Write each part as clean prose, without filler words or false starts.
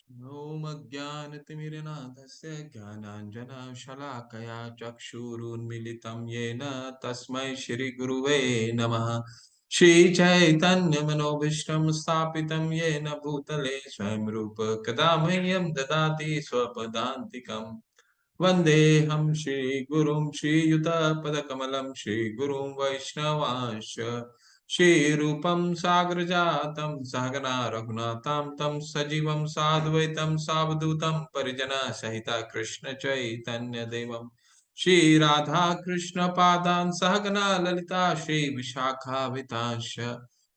ॐ अज्ञानतिमिरनाथस्य ज्ञानाञ्जनशलाकया चक्षुरुन्मीलितं येन तस्मै श्रीगुरुवे नमः। श्रीचैतन्यमनोभीष्टं स्थापितं येन भूतले स्वयं रूप कदा मह्यं ददाति स्वपदान्तिकम्। वन्देऽहं श्रीगुरुं श्रीयुतपदकमलं श्रीगुरुं वैष्णवांश्च श्रीरूपं सागरजातं सहगना रघुनाथां तं सजीवं साद्वैतं सावधूतं परिजनसहितं कृष्ण चैतन्यदेवं श्रीराधाकृष्णपादान् सहगना ललिता श्रीविशाखान्वितांश्च।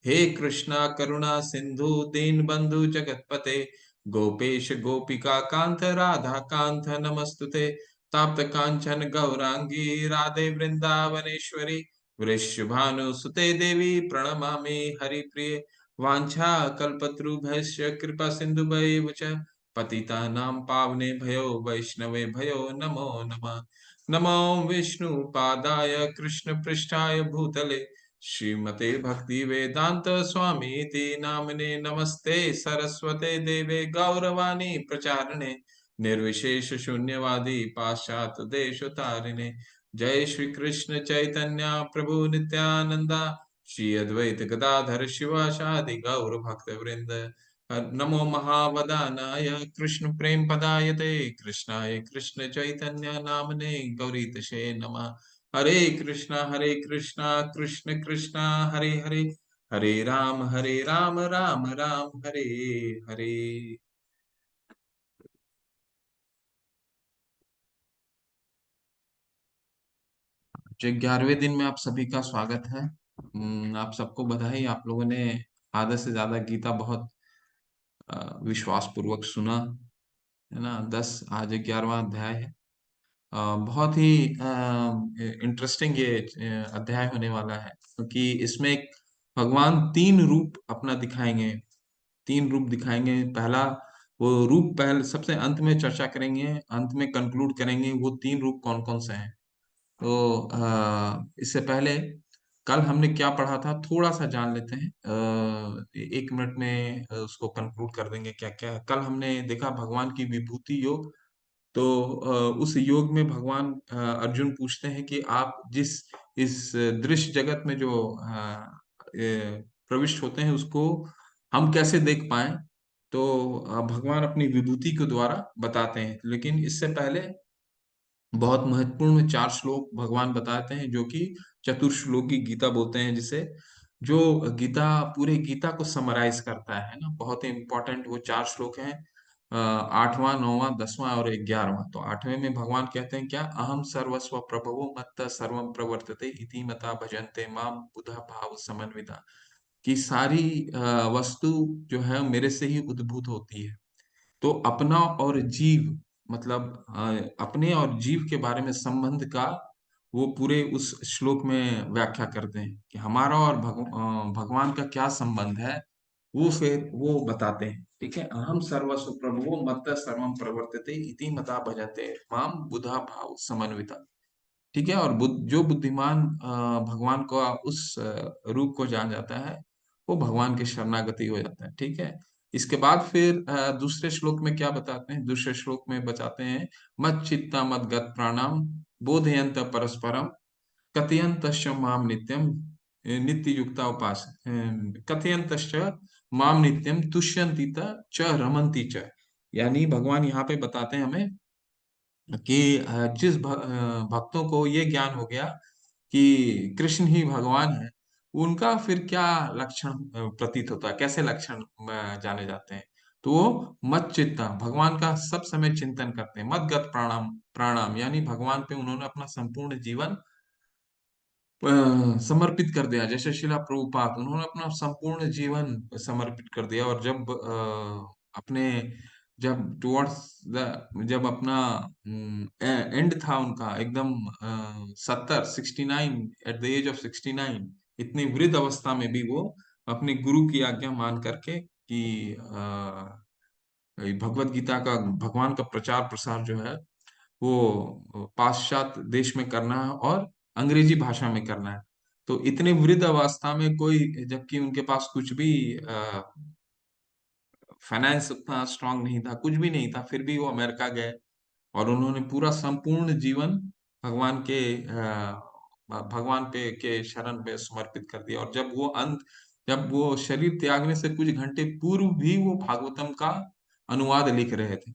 हे कृष्णा करुणा सिन्धु दीनबन्धु जगत्पते गोपेश गोपिका कांत राधा कांत नमस्तुते। ताप्त कांचन गौरांगी राधे वृंदावनेश्वरी वृषभानुसुते देवी प्रणमामि हरिप्रिये। वाञ्छा कल्पतरुभ्यश्च कृपा सिन्धुभ्यैव च पतितानां पावनेभ्यो वैष्णवे भयो नमो नमः। नमो विष्णुपादाय कृष्णपृष्ठाय भूतले श्रीमते भक्ति वेदांत स्वामी इति नामिने नमस्ते सरस्वते देवे गौरवाणी प्रचारिणे निर्विशेष शून्यवादी पाश्चात देश तारिणे। जय श्री कृष्ण चैतन्य प्रभु नित्यानंदा श्री अद्वैत गदाधर शिवासादि गौर भक्त वृंद। नमो महावदानाय कृष्ण प्रेम पदायते कृष्णाय कृष्ण चैतन्य नामने गौरीतशे नमः। हरे कृष्णा कृष्ण कृष्णा हरे हरे हरे राम राम राम हरे हरे। जो 11वें दिन में आप सभी का स्वागत है। आप सबको बधाई, आप लोगों ने आधे से ज्यादा गीता बहुत विश्वास पूर्वक सुना, है ना। 10 आज 11वां अध्याय है। बहुत ही इंटरेस्टिंग ये अध्याय होने वाला है, क्योंकि इसमें एक भगवान 3 रूप अपना दिखाएंगे। 3 रूप दिखाएंगे। पहला वो रूप पहले सबसे अंत में चर्चा करेंगे, अंत में कंक्लूड करेंगे वो 3 रूप कौन कौन से हैं। तो इससे पहले कल हमने क्या पढ़ा था थोड़ा सा जान लेते हैं। 1 मिनट में उसको कंक्लूड कर देंगे। क्या क्या कल हमने देखा, भगवान की विभूति योग। तो उस योग में भगवान अर्जुन पूछते हैं कि आप जिस इस दृश्य जगत में जो प्रविष्ट होते हैं उसको हम कैसे देख पाएं। तो भगवान अपनी विभूति के द्वारा बताते हैं, लेकिन इससे पहले बहुत महत्वपूर्ण 4 श्लोक भगवान बताते हैं, जो कि चतुर्श्लोकी गीता बोलते हैं जिसे, जो गीता पूरे गीता को समराइज करता है ना। बहुत ही इंपॉर्टेंट वो 4 श्लोक हैं। 8वां 9वां 10वां और 11वां। तो 8वें में भगवान कहते हैं क्या, अहम सर्वस्व प्रभवो मत्त सर्वम प्रवर्तते इति मता भजन्ते माम बुधा भाव समन्विता। कि सारी वस्तु जो है मेरे से ही उद्भूत होती है। तो अपना और जीव, मतलब अपने और जीव के बारे में संबंध का वो पूरे उस श्लोक में व्याख्या करते हैं कि हमारा और भगवान का क्या संबंध है। वो फिर वो बताते हैं। ठीक है, अहम सर्वस्व प्रभुओ मत्त सर्वम प्रवर्तते इति मता भजते माम बुधा भाव समन्विता। ठीक है, और जो बुद्धिमान भगवान को उस रूप को जान जाता है, वो भगवान के शरणागति हो जाता है। ठीक है। इसके बाद फिर दूसरे श्लोक में क्या बताते हैं, दूसरे श्लोक में बताते हैं, मत चित्ता मत गत प्राणाम बोधयंत परस्परम कथयंत माम नित्यम नित्य युक्ता उपास कथयंत माम नित्यम तुष्यंती च रमंती च। यानी भगवान यहाँ पे बताते हैं हमें कि जिस भक्तों को ये ज्ञान हो गया कि कृष्ण ही भगवान है, उनका फिर क्या लक्षण प्रतीत होता है, कैसे लक्षण जाने जाते हैं। तो वो मत चित्ता, भगवान का सब समय चिंतन करते हैं। मत गत प्राणाम, प्राणाम यानी भगवान पे उन्होंने अपना संपूर्ण जीवन समर्पित कर दिया। जैसे शिला प्रभुपाद, उन्होंने अपना संपूर्ण जीवन समर्पित कर दिया। और जब अपने जब टुवर्ड्स द जब अपना एंड था उनका एकदम 69 एट द एज ऑफ 69, इतनी वृद्ध अवस्था में भी वो अपने गुरु की आज्ञा मान करके कि भगवत गीता का, भगवान का प्रचार प्रसार जो है वो पाश्चात्य देश में करना है और अंग्रेजी भाषा में करना है। तो इतने वृद्ध अवस्था में कोई, जबकि उनके पास कुछ भी फाइनेंस उतना स्ट्रांग नहीं था, कुछ भी नहीं था, फिर भी वो अमेरिका गए और उन्होंने पूरा संपूर्ण जीवन भगवान के भगवान पे के शरण पे समर्पित कर दिया। और जब वो शरीर त्यागने से कुछ घंटे पूर्व भी वो भागवतम का अनुवाद लिख रहे थे।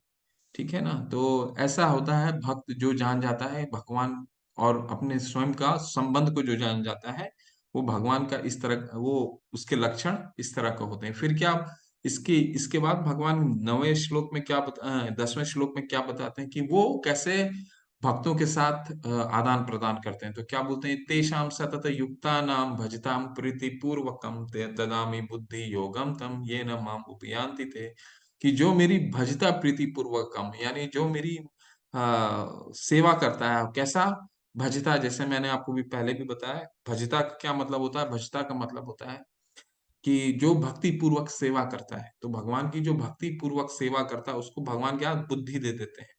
ठीक है ना? तो ऐसा होता है, भक्त जो जान जाता है भगवान और अपने स्वयं का संबंध को जो जान जाता है, वो भगवान का इस तरह वो उसके लक्षण इस तरह के होते हैं। फिर क्या, इसके इसके बाद भगवान 10वें श्लोक में क्या बताते हैं कि वो कैसे भक्तों के साथ आदान प्रदान करते हैं। तो क्या बोलते हैं, तेषाम सतत युक्ता नाम भजताम प्रीति पूर्वकम ददामि बुद्धि योगम तम ये न माम उपयांति ते। कि जो मेरी भजता प्रीति पूर्वकम, यानी जो मेरी सेवा करता है, कैसा भजता, जैसे मैंने आपको भी पहले भी बताया, भजता का क्या मतलब होता है, भजता का मतलब होता है कि जो भक्ति पूर्वक सेवा करता है। तो भगवान की जो भक्ति पूर्वक सेवा करता है उसको भगवान क्या बुद्धि दे देते हैं,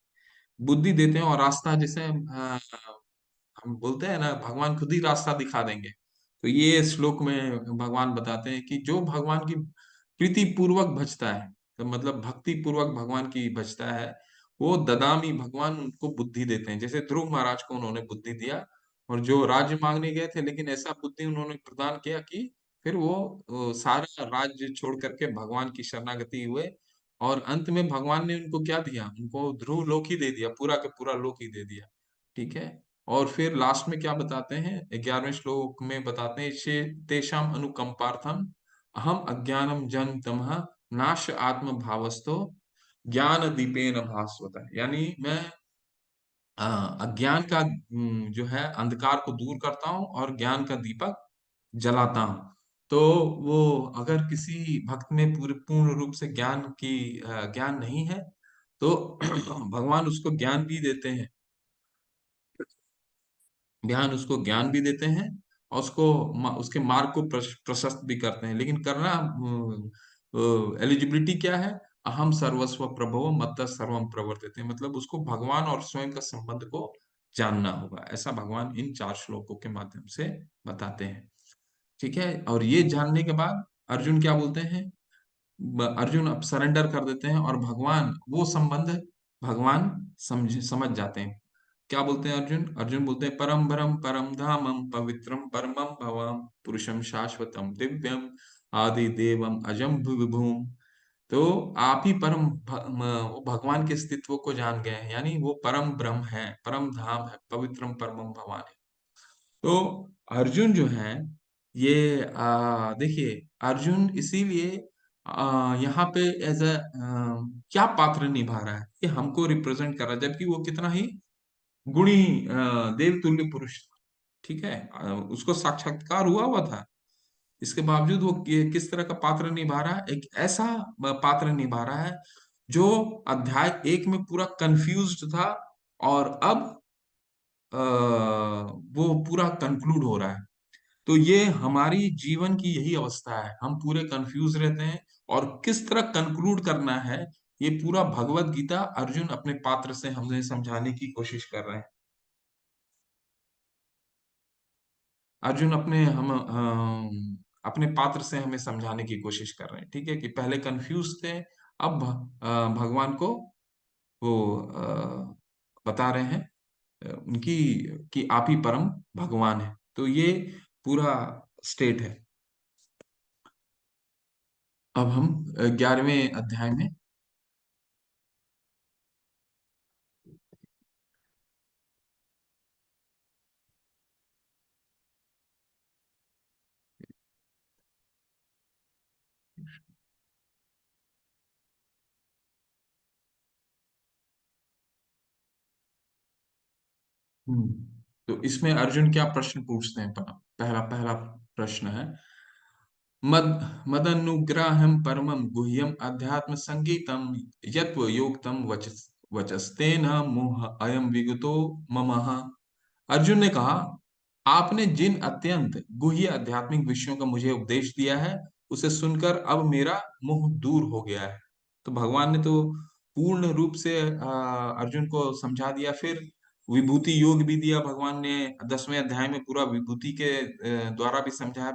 बुद्धि देते हैं और रास्ता, जैसे हम बोलते हैं ना, भगवान खुद ही रास्ता दिखा देंगे। तो ये श्लोक में भगवान बताते हैं कि जो भगवान की प्रीति पूर्वक भजता है, तो मतलब भक्ति पूर्वक भगवान की भजता है, वो ददामी, भगवान उनको बुद्धि देते हैं। जैसे ध्रुव महाराज को उन्होंने बुद्धि दिया, और जो राज्य मांगने गए थे, लेकिन ऐसा बुद्धि उन्होंने प्रदान किया कि फिर वो सारा राज्य छोड़ करके भगवान की शरणागति हुए। और अंत में भगवान ने उनको क्या दिया, उनको ध्रुव लोक ही दे दिया, पूरा का पूरा लोक ही दे दिया। ठीक है। और फिर लास्ट में क्या बताते हैं, 11वें श्लोक में बताते हैं, तेषाम अनुकंपार्थम अहम अज्ञानम जन तमह नाश आत्म भावस्तो ज्ञान दीपेन भास्वता। यानी मैं अज्ञान का जो है अंधकार को दूर करता हूँ और ज्ञान का दीपक जलाता हूँ। तो वो, अगर किसी भक्त में पूरे पूर्ण रूप से ज्ञान नहीं है, तो भगवान उसको ज्ञान भी देते हैं, ज्ञान भी देते हैं, और उसके मार्ग को प्रशस्त भी करते हैं। लेकिन करना, एलिजिबिलिटी क्या है, अहम सर्वस्व प्रभो मत्त सर्वम प्रवर्तिते, मतलब उसको भगवान और स्वयं का संबंध को जानना होगा। ऐसा भगवान इन 4 श्लोकों के माध्यम से बताते हैं। ठीक है। और ये जानने के बाद अर्जुन क्या बोलते हैं, अर्जुन अब सरेंडर कर देते हैं, और भगवान वो संबंध भगवान समझ जाते हैं। क्या बोलते हैं अर्जुन, बोलते हैं, परम भरम परम धामम पवित्रम परमम भवम पुरुषम शाश्वतम दिव्यम आदि देवम अजम विभूम। तो आप ही वो भगवान के अस्तित्व को जान गए हैं, यानी वो परम ब्रह्म है, परम धाम है, पवित्रम परमम भवान है। तो अर्जुन जो है, ये देखिए, अर्जुन इसीलिए यहाँ पे एज अ क्या पात्र निभा रहा है, ये हमको रिप्रेजेंट कर रहा है, जबकि वो कितना ही गुणी देवतुल्य पुरुष था। ठीक है। उसको साक्षात्कार हुआ हुआ था, इसके बावजूद वो किस तरह का पात्र निभा रहा है, एक ऐसा पात्र निभा रहा है जो अध्याय 1 में पूरा कंफ्यूज्ड था, और अब वो पूरा कंक्लूड हो रहा है। तो ये हमारी जीवन की यही अवस्था है, हम पूरे कंफ्यूज रहते हैं, और किस तरह कंक्लूड करना है, ये पूरा भगवत गीता अर्जुन अपने पात्र से हमें समझाने की कोशिश कर रहे हैं। अर्जुन अपने पात्र से हमें समझाने की कोशिश कर रहे हैं। ठीक है, कि पहले कंफ्यूज थे, अब भगवान को वो बता रहे हैं, उनकी कि आप ही परम भगवान है। तो ये पूरा स्टेट है। अब हम 11वें अध्याय में। तो इसमें अर्जुन क्या प्रश्न पूछते हैं, पहला पहला प्रश्न है, मद मदनुग्रहं परमं गुह्यम अध्यात्म संगीतम यत्व योक्तम वचस्तेन मोह अयम विगतो ममः। अर्जुन ने कहा, आपने जिन अत्यंत गुह्य आध्यात्मिक विषयों का मुझे उपदेश दिया है, उसे सुनकर अब मेरा मोह दूर हो गया है। तो भगवान ने तो पूर्ण रूप से अर्जुन को समझा दिया। फिर विभूति योग भी दिया भगवान ने, 10वें अध्याय में पूरा विभूति के द्वारा भी समझाया।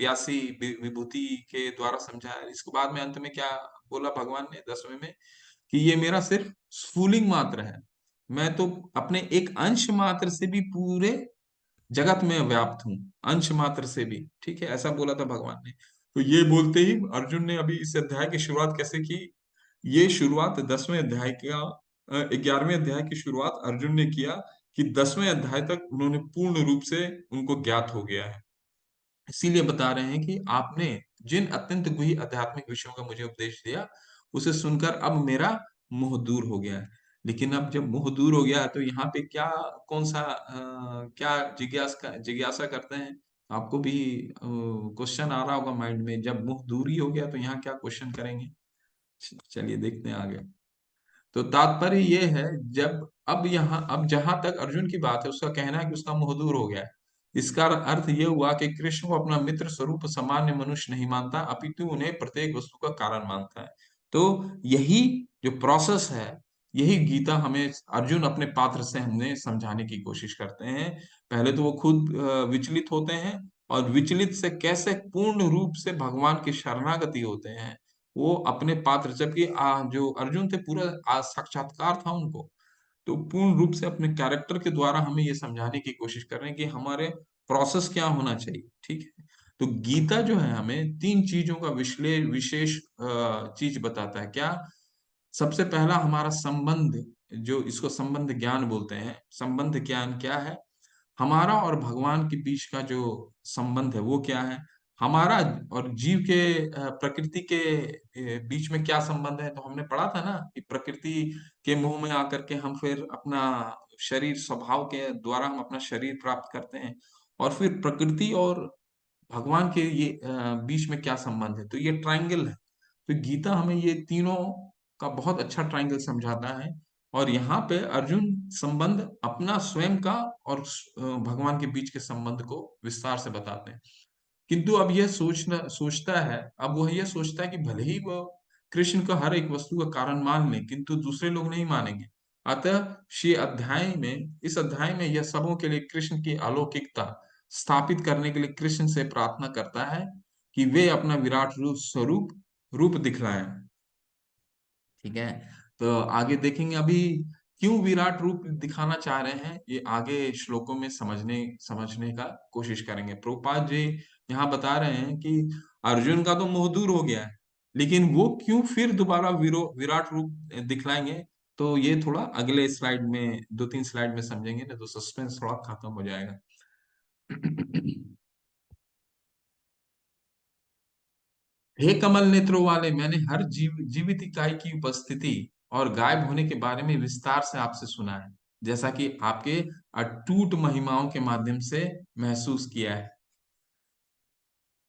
82 विभूति के द्वारा समझाया। इसके बाद में अंत में क्या बोला भगवान ने 10वें में, कि ये मेरा सिर्फ स्फुलिंग मात्र है, मैं तो अपने एक अंश मात्र से भी पूरे जगत में व्याप्त हूँ, अंश मात्र से भी। ठीक है, ऐसा बोला था भगवान ने। तो ये बोलते ही अर्जुन ने अभी इस अध्याय की शुरुआत कैसे की? ये शुरुआत 10वें अध्याय का 11वें अध्याय की शुरुआत अर्जुन ने किया, कि 10वें अध्याय तक उन्होंने पूर्ण रूप से उनको ज्ञात हो गया है। इसीलिए बता रहे हैं कि आपने जिन अत्यंत गुही आध्यात्मिक विषयों का मुझे उपदेश दिया, उसे सुनकर अब मेरा मोह दूर हो गया है। लेकिन अब जब मोह दूर हो गया है, तो यहाँ पे क्या, कौन सा क्या जिज्ञासा करते हैं? आपको भी क्वेश्चन आ रहा होगा माइंड में, जब मोह दूर ही हो गया तो यहाँ क्या क्वेश्चन करेंगे? चलिए देखते हैं आगे। तो तात्पर्य ये है, जब अब जहां तक अर्जुन की बात है, उसका कहना है कि उसका मोह दूर हो गया है। इसका अर्थ ये हुआ कि कृष्ण को अपना मित्र स्वरूप सामान्य मनुष्य नहीं मानता, अपितु उन्हें प्रत्येक वस्तु का कारण मानता है। तो यही जो प्रोसेस है, यही गीता हमें, अर्जुन अपने पात्र से हमें समझाने की कोशिश करते हैं। पहले तो वो खुद विचलित होते हैं, और विचलित से कैसे पूर्ण रूप से भगवान की शरणागति होते हैं, वो अपने पात्र, जबकि जो अर्जुन थे पूरा साक्षात्कार था उनको, तो पूर्ण रूप से अपने कैरेक्टर के द्वारा हमें ये समझाने की कोशिश कर रहे हैं कि हमारे प्रोसेस क्या होना चाहिए। ठीक है, तो गीता जो है हमें तीन चीजों का विशेष चीज बताता है। क्या? सबसे पहला हमारा संबंध, जो इसको संबंध ज्ञान बोलते हैं। संबंध ज्ञान क्या है? हमारा और भगवान के बीच का जो संबंध है वो क्या है, हमारा और जीव के प्रकृति के बीच में क्या संबंध है। तो हमने पढ़ा था ना कि प्रकृति के मोह में आकर के हम फिर अपना शरीर, स्वभाव के द्वारा हम अपना शरीर प्राप्त करते हैं, और फिर प्रकृति और भगवान के ये बीच में क्या संबंध है, तो ये ट्रायंगल है। तो गीता हमें ये तीनों का बहुत अच्छा ट्रायंगल समझाता है। और यहाँ पे अर्जुन संबंध अपना स्वयं का और भगवान के बीच के संबंध को विस्तार से बताते हैं। किंतु अब यह सोचता है, अब वह यह सोचता है कि भले ही वह कृष्ण को हर एक वस्तु का कारण मान ले, किंतु दूसरे लोग नहीं मानेंगे। अतः इस अध्याय में यह सबों के लिए कृष्ण की अलौकिकता स्थापित करने के लिए कृष्ण से प्रार्थना करता है कि वे अपना विराट रूप दिखलाएं। ठीक है, तो आगे देखेंगे अभी क्यों विराट रूप दिखाना चाह रहे हैं, ये आगे श्लोकों में समझने का कोशिश करेंगे। प्रभुपाद जी यहाँ बता रहे हैं कि अर्जुन का तो मोह दूर हो गया है, लेकिन वो क्यों फिर दोबारा विराट रूप दिखलाएंगे, तो ये थोड़ा अगले स्लाइड में, 2-3 स्लाइड में समझेंगे ना, तो सस्पेंस थोड़ा खत्म हो जाएगा। हे कमल नेत्रों वाले, मैंने हर जीवित इकाई की उपस्थिति और गायब होने के बारे में विस्तार से आपसे सुना है, जैसा कि आपके अटूट महिमाओं के माध्यम से महसूस किया है।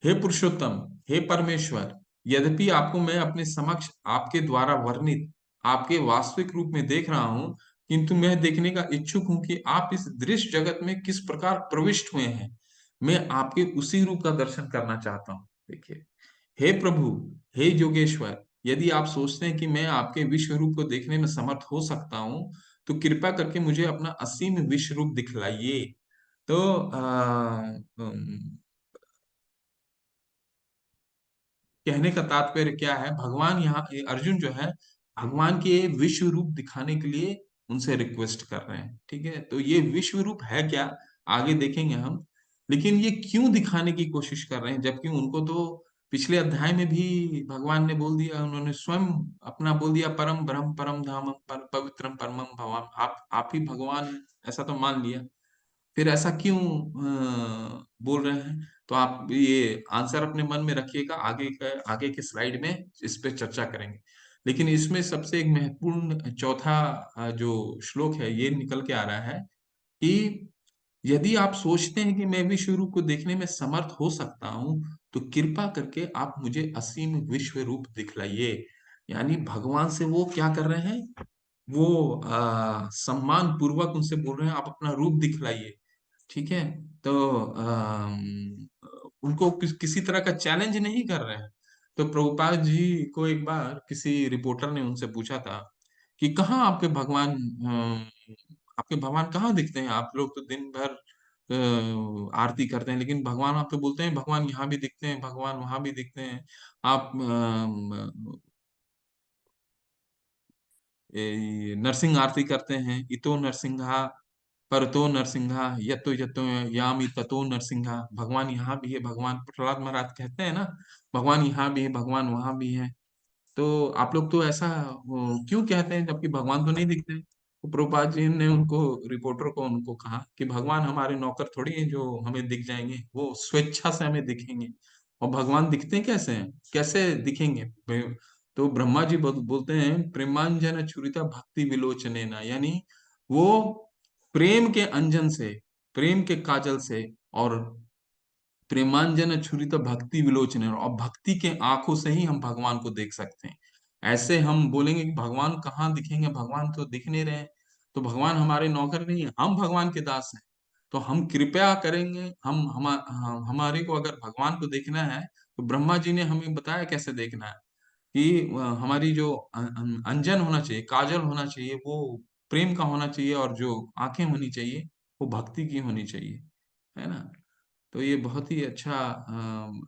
हे पुरुषोत्तम, हे परमेश्वर, यद्यपि आपको मैं अपने समक्ष आपके द्वारा वर्णित आपके वास्तविक रूप में देख रहा हूं, किंतु मैं देखने का इच्छुक हूं कि आप इस दृश्य जगत में किस प्रकार प्रविष्ट हुए हैं। मैं आपके उसी रूप का दर्शन करना चाहता हूँ। देखिए, हे प्रभु, हे योगेश्वर, यदि आप सोचते हैं कि मैं आपके विश्व रूप को देखने में समर्थ हो सकता हूँ, तो कृपा करके मुझे अपना असीम विश्व रूप दिखलाइए। तो कहने का तात्पर्य क्या है, भगवान यहाँ, अर्जुन जो है, भगवान के विश्व रूप दिखाने के लिए उनसे रिक्वेस्ट कर रहे हैं। ठीक है, तो ये विश्व रूप है क्या, आगे देखेंगे हम। लेकिन ये क्यों दिखाने की कोशिश कर रहे हैं, जबकि उनको तो पिछले अध्याय में भी भगवान ने बोल दिया, उन्होंने स्वयं अपना बोल दिया, परम ब्रह्म परम धामम पवित्रम परमम भवाम, आप ही भगवान हैं, ऐसा तो मान लिया। फिर ऐसा क्यों बोल रहे हैं? तो आप ये आंसर अपने मन में रखिएगा, आगे के स्लाइड में इस पे चर्चा करेंगे। लेकिन इसमें सबसे एक महत्वपूर्ण चौथा जो श्लोक है, ये निकल के आ रहा है कि यदि आप सोचते हैं कि मैं विश्व रूप को देखने में समर्थ हो सकता हूं, तो कृपा करके आप मुझे असीम विश्व रूप दिखलाइए। यानी भगवान से वो क्या कर रहे हैं, वो सम्मान पूर्वक उनसे बोल रहे हैं, आप अपना रूप दिखलाइए। ठीक है, तो उनको किसी तरह का चैलेंज नहीं कर रहे हैं। तो प्रभुपाद जी को एक बार किसी रिपोर्टर ने उनसे पूछा था कि कहाँ आपके भगवान कहाँ दिखते हैं, आप लोग तो दिन भर आरती करते हैं, लेकिन भगवान आप तो बोलते हैं भगवान यहाँ भी दिखते हैं, भगवान वहां भी दिखते हैं। आप नरसिंह आरती करते हैं, इतो नरसिंहा परतो नरसिंहा यतो यतो यामी ततो नरसिंहा, भगवान यहाँ भी है, भगवान प्रहलाद महाराज कहते हैं ना, भगवान यहाँ भी है, भगवान वहां भी है। तो आप लोग तो ऐसा क्यों कहते हैं जबकि भगवान तो नहीं दिखते? तो प्रभुपाद जी ने उनको, रिपोर्टर को उनको कहा कि भगवान हमारे नौकर थोड़ी हैं जो हमें दिख जाएंगे, वो स्वेच्छा से हमें दिखेंगे। और भगवान दिखते कैसे हैं, कैसे दिखेंगे? तो ब्रह्मा जी बोलते हैं प्रेमांजन छुरिता भक्ति विलोचने ना, यानी वो प्रेम के अंजन से, प्रेम के काजल से, और प्रेमांजन छुरित भक्ति विलोचन, और भक्ति के आंखों से ही हम भगवान को देख सकते हैं। ऐसे हम बोलेंगे कि भगवान कहाँ दिखेंगे, भगवान तो दिख नहीं रहे। तो भगवान हमारे नौकर नहीं है, हम भगवान के दास हैं। तो हम कृपया करेंगे, हमारे को अगर भगवान को देखना है तो ब्रह्मा जी ने हमें बताया कैसे देखना है, कि हमारी जो अंजन होना चाहिए, काजल होना चाहिए, वो प्रेम का होना चाहिए, और जो आंखें होनी चाहिए वो भक्ति की होनी चाहिए, है ना। तो ये बहुत ही अच्छा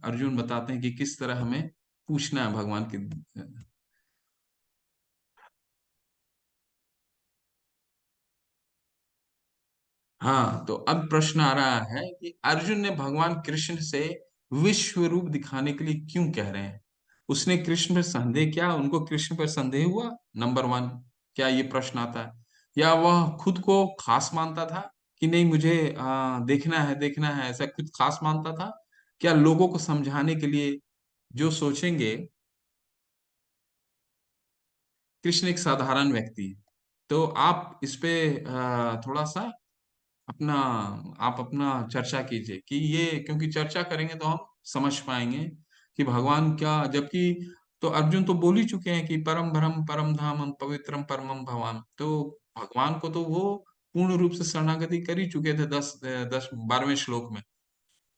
अर्जुन बताते हैं कि किस तरह हमें पूछना है भगवान के। हाँ, तो अब प्रश्न आ रहा है कि अर्जुन ने भगवान कृष्ण से विश्व रूप दिखाने के लिए क्यों कह रहे हैं? उसने कृष्ण पर संदेह, क्या उनको कृष्ण पर संदेह हुआ? नंबर वन, क्या ये प्रश्न आता है? या वह खुद को खास मानता था कि नहीं मुझे देखना है, देखना है, ऐसा खुद खास मानता था? क्या लोगों को समझाने के लिए जो सोचेंगे, कृष्ण एक साधारण व्यक्ति है। तो आप इस पे थोड़ा सा अपना, आप अपना चर्चा कीजिए कि ये, क्योंकि चर्चा करेंगे तो हम समझ पाएंगे कि भगवान क्या, जबकि तो अर्जुन तो बोल ही चुके हैं कि परम भरम परम धामम पवित्रम परमम भवान, तो भगवान को तो वो पूर्ण रूप से शरणागति कर ही चुके थे 12वें श्लोक में।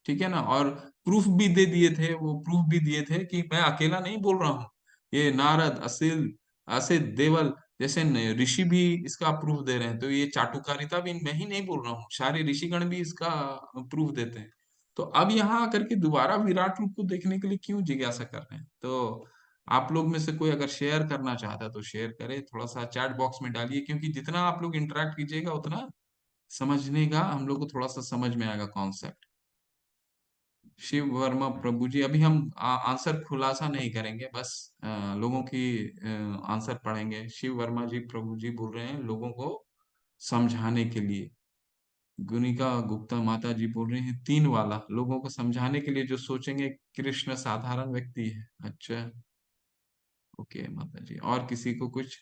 ठीक है ना, और प्रूफ भी दे दिए थे, वो प्रूफ भी दिए थे कि मैं अकेला नहीं बोल रहा हूँ, ये नारद, असिल, असित, देवल जैसे ऋषि भी इसका प्रूफ दे रहे हैं। तो ये चाटुकारिता भी मैं ही नहीं बोल रहा हूँ, सारे ऋषिगण भी इसका प्रूफ देते हैं। तो अब यहाँ आकर के दोबारा विराट रूप को देखने के लिए क्यों जिज्ञासा कर रहे हैं? तो आप लोग में से कोई अगर शेयर करना चाहता है तो शेयर करे, थोड़ा सा चैट बॉक्स में डालिए, क्योंकि जितना आप लोग इंटरेक्ट कीजिएगा उतना समझने का हम लोग को थोड़ा सा समझ में आएगा कॉन्सेप्ट। शिव वर्मा प्रभु जी, अभी हम आंसर खुलासा नहीं करेंगे, बस लोगों की आंसर पढ़ेंगे। शिव वर्मा जी प्रभु जी बोल रहे हैं लोगों को समझाने के लिए। गुनिका गुप्ता माता जी बोल रहे हैं तीन वाला, लोगों को समझाने के लिए जो सोचेंगे कृष्ण साधारण व्यक्ति है। अच्छा, ओके माता जी, और किसी को कुछ,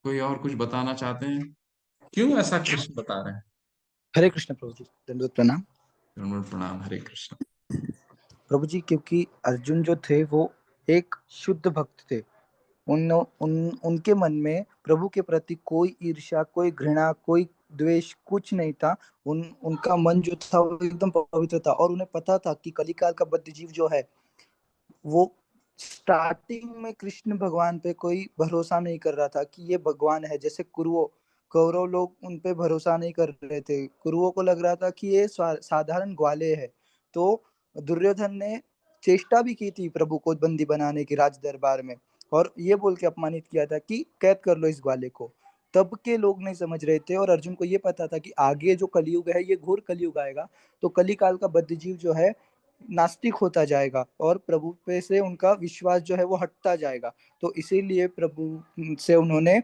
कोई और कुछ बताना चाहते हैं? क्यों ऐसा कृष्ण बता रहे हैं? हरे कृष्ण प्रभु जी, दंडवत प्रणाम। धन्यवाद, प्रणाम, हरे कृष्ण। प्रभु जी, क्योंकि अर्जुन जो थे वो एक शुद्ध भक्त थे। उनके मन में प्रभु के प्रति कोई ईर्ष्या, कोई घृणा, कोई द्वेष कुछ नहीं था। उनका मन जो था वो एकदम पवित्र था, और उन्हें पता था कि कलिकाल का बद्ध जीव जो है वो स्टार्टिंग में कृष्ण भगवान पे कोई भरोसा नहीं कर रहा था कि ये भगवान है। जैसे कौरव लोग उन पे भरोसा नहीं कर रहे थे, कुरुओं को लग रहा था कि ये साधारण ग्वाले है। तो दुर्योधन ने चेष्टा भी की थी प्रभु को बंदी बनाने की राज दरबार में, और ये बोल के अपमानित किया था कि कैद कर लो इस ग्वाले को। तब के लोग नहीं समझ रहे थे, और अर्जुन को ये पता था कि आगे जो कलयुग है ये घोर कलयुग आएगा। तो कलिकाल का बद्ध जीव जो है नास्तिक होता जाएगा, और प्रभु पे से उनका विश्वास जो है वो हटता जाएगा। तो इसीलिए प्रभु से उन्होंने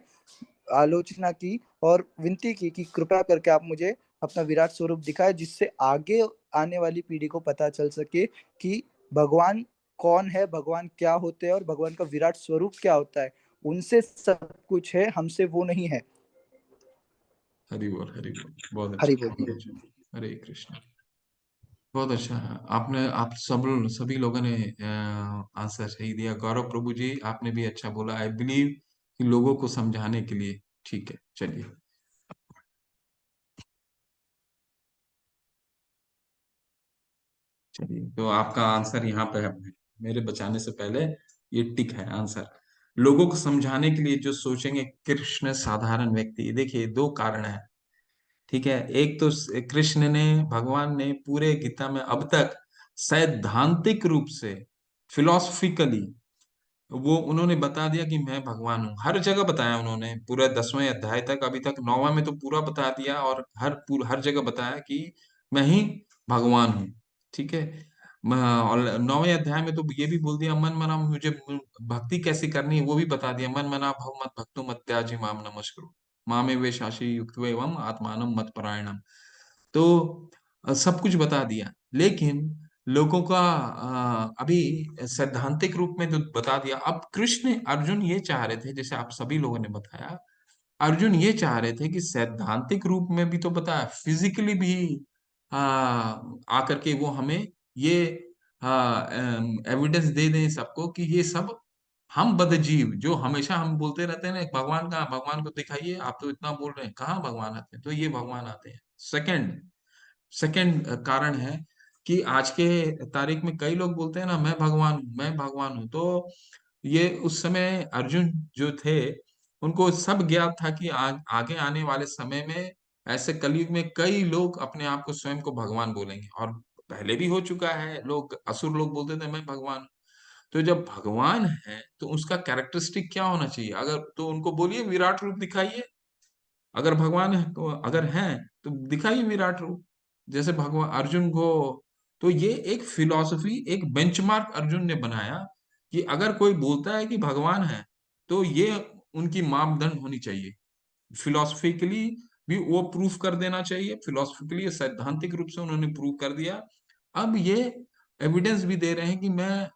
आलोचना की और विनती की कि कृपया करके आप मुझे अपना विराट स्वरूप दिखाए, जिससे आगे आने वाली पीढ़ी को पता चल सके कि भगवान कौन है, भगवान क्या होते हैं, और भगवान का विराट स्वरूप क्या होता है। उनसे सब कुछ है, हमसे वो नहीं है। हरि बोल, हरि बोल, बहुत हरि अच्छा, बहुत बोल। अच्छा, हरे कृष्ण। बहुत अच्छा है, आपने, आप सभी लोगों ने आंसर सही दिया। गौरव प्रभु जी आपने भी अच्छा बोला, आई बिलीव कि लोगों को समझाने के लिए। ठीक है, चलिए। चलिए, तो आपका आंसर यहाँ पे है, मेरे बचाने से पहले ये टिक है आंसर। लोगों को समझाने के लिए जो सोचेंगे कृष्ण साधारण व्यक्ति, देखिए दो कारण है। ठीक है। एक तो कृष्ण ने, भगवान ने पूरे गीता में अब तक सैद्धांतिक रूप से, फिलोसफिकली, वो उन्होंने बता दिया कि मैं भगवान हूँ। हर जगह बताया उन्होंने, पूरा 10वें अध्याय तक, अभी तक 9वां में तो पूरा बता दिया, और हर जगह बताया कि मैं ही भगवान हूँ। ठीक है। और 9वें अध्याय में तो ये भी बोल दिया, मन मना मुझे भक्ति कैसे करनी है वो भी बता दिया। मन मना भव मत भक्तो मत त्याजी माम नमस्कुरु, मामे वे शाशी युक्त एवं आत्मानम मत परायणम। तो सब कुछ बता दिया। लेकिन लोगों का अभी सैद्धांतिक रूप में जो बता दिया, अब कृष्ण अर्जुन ये चाह रहे थे, जैसे आप सभी लोगों ने बताया, अर्जुन ये चाह रहे थे कि सैद्धांतिक रूप में भी तो बताया, फिजिकली भी आकर के वो हमें ये एविडेंस दे दें सबको कि ये सब हम बदजीव, जो हमेशा हम बोलते रहते हैं ना भगवान कहाँ, भगवान को दिखाइए, आप तो इतना बोल रहे हैं, कहाँ भगवान आते हैं, तो ये भगवान आते हैं। सेकंड सेकंड कारण है कि आज के तारीख में कई लोग बोलते हैं ना, मैं भगवान हूं, मैं भगवान हूं। तो ये उस समय अर्जुन जो थे, उनको सब ज्ञात था कि आगे आने वाले समय में ऐसे कलयुग में कई लोग अपने आप को स्वयं को भगवान बोलेंगे, और पहले भी हो चुका है। लोग, असुर लोग बोलते थे मैं भगवान हूं। तो जब भगवान है तो उसका कैरेक्टरिस्टिक क्या होना चाहिए? अगर तो उनको बोलिए विराट रूप दिखाइए। अगर भगवान है तो, अगर हैं तो दिखाइए विराट रूप, जैसे भगवान अर्जुन को। तो ये एक फिलॉसफी, एक बेंचमार्क अर्जुन ने बनाया कि अगर कोई बोलता है कि भगवान है, तो ये उनकी मापदंड होनी चाहिए। फिलोसफिकली भी वो प्रूफ कर देना चाहिए, फिलोसफिकली सैद्धांतिक रूप से उन्होंने प्रूव कर दिया। अब ये एविडेंस भी दे रहे हैं कि मैं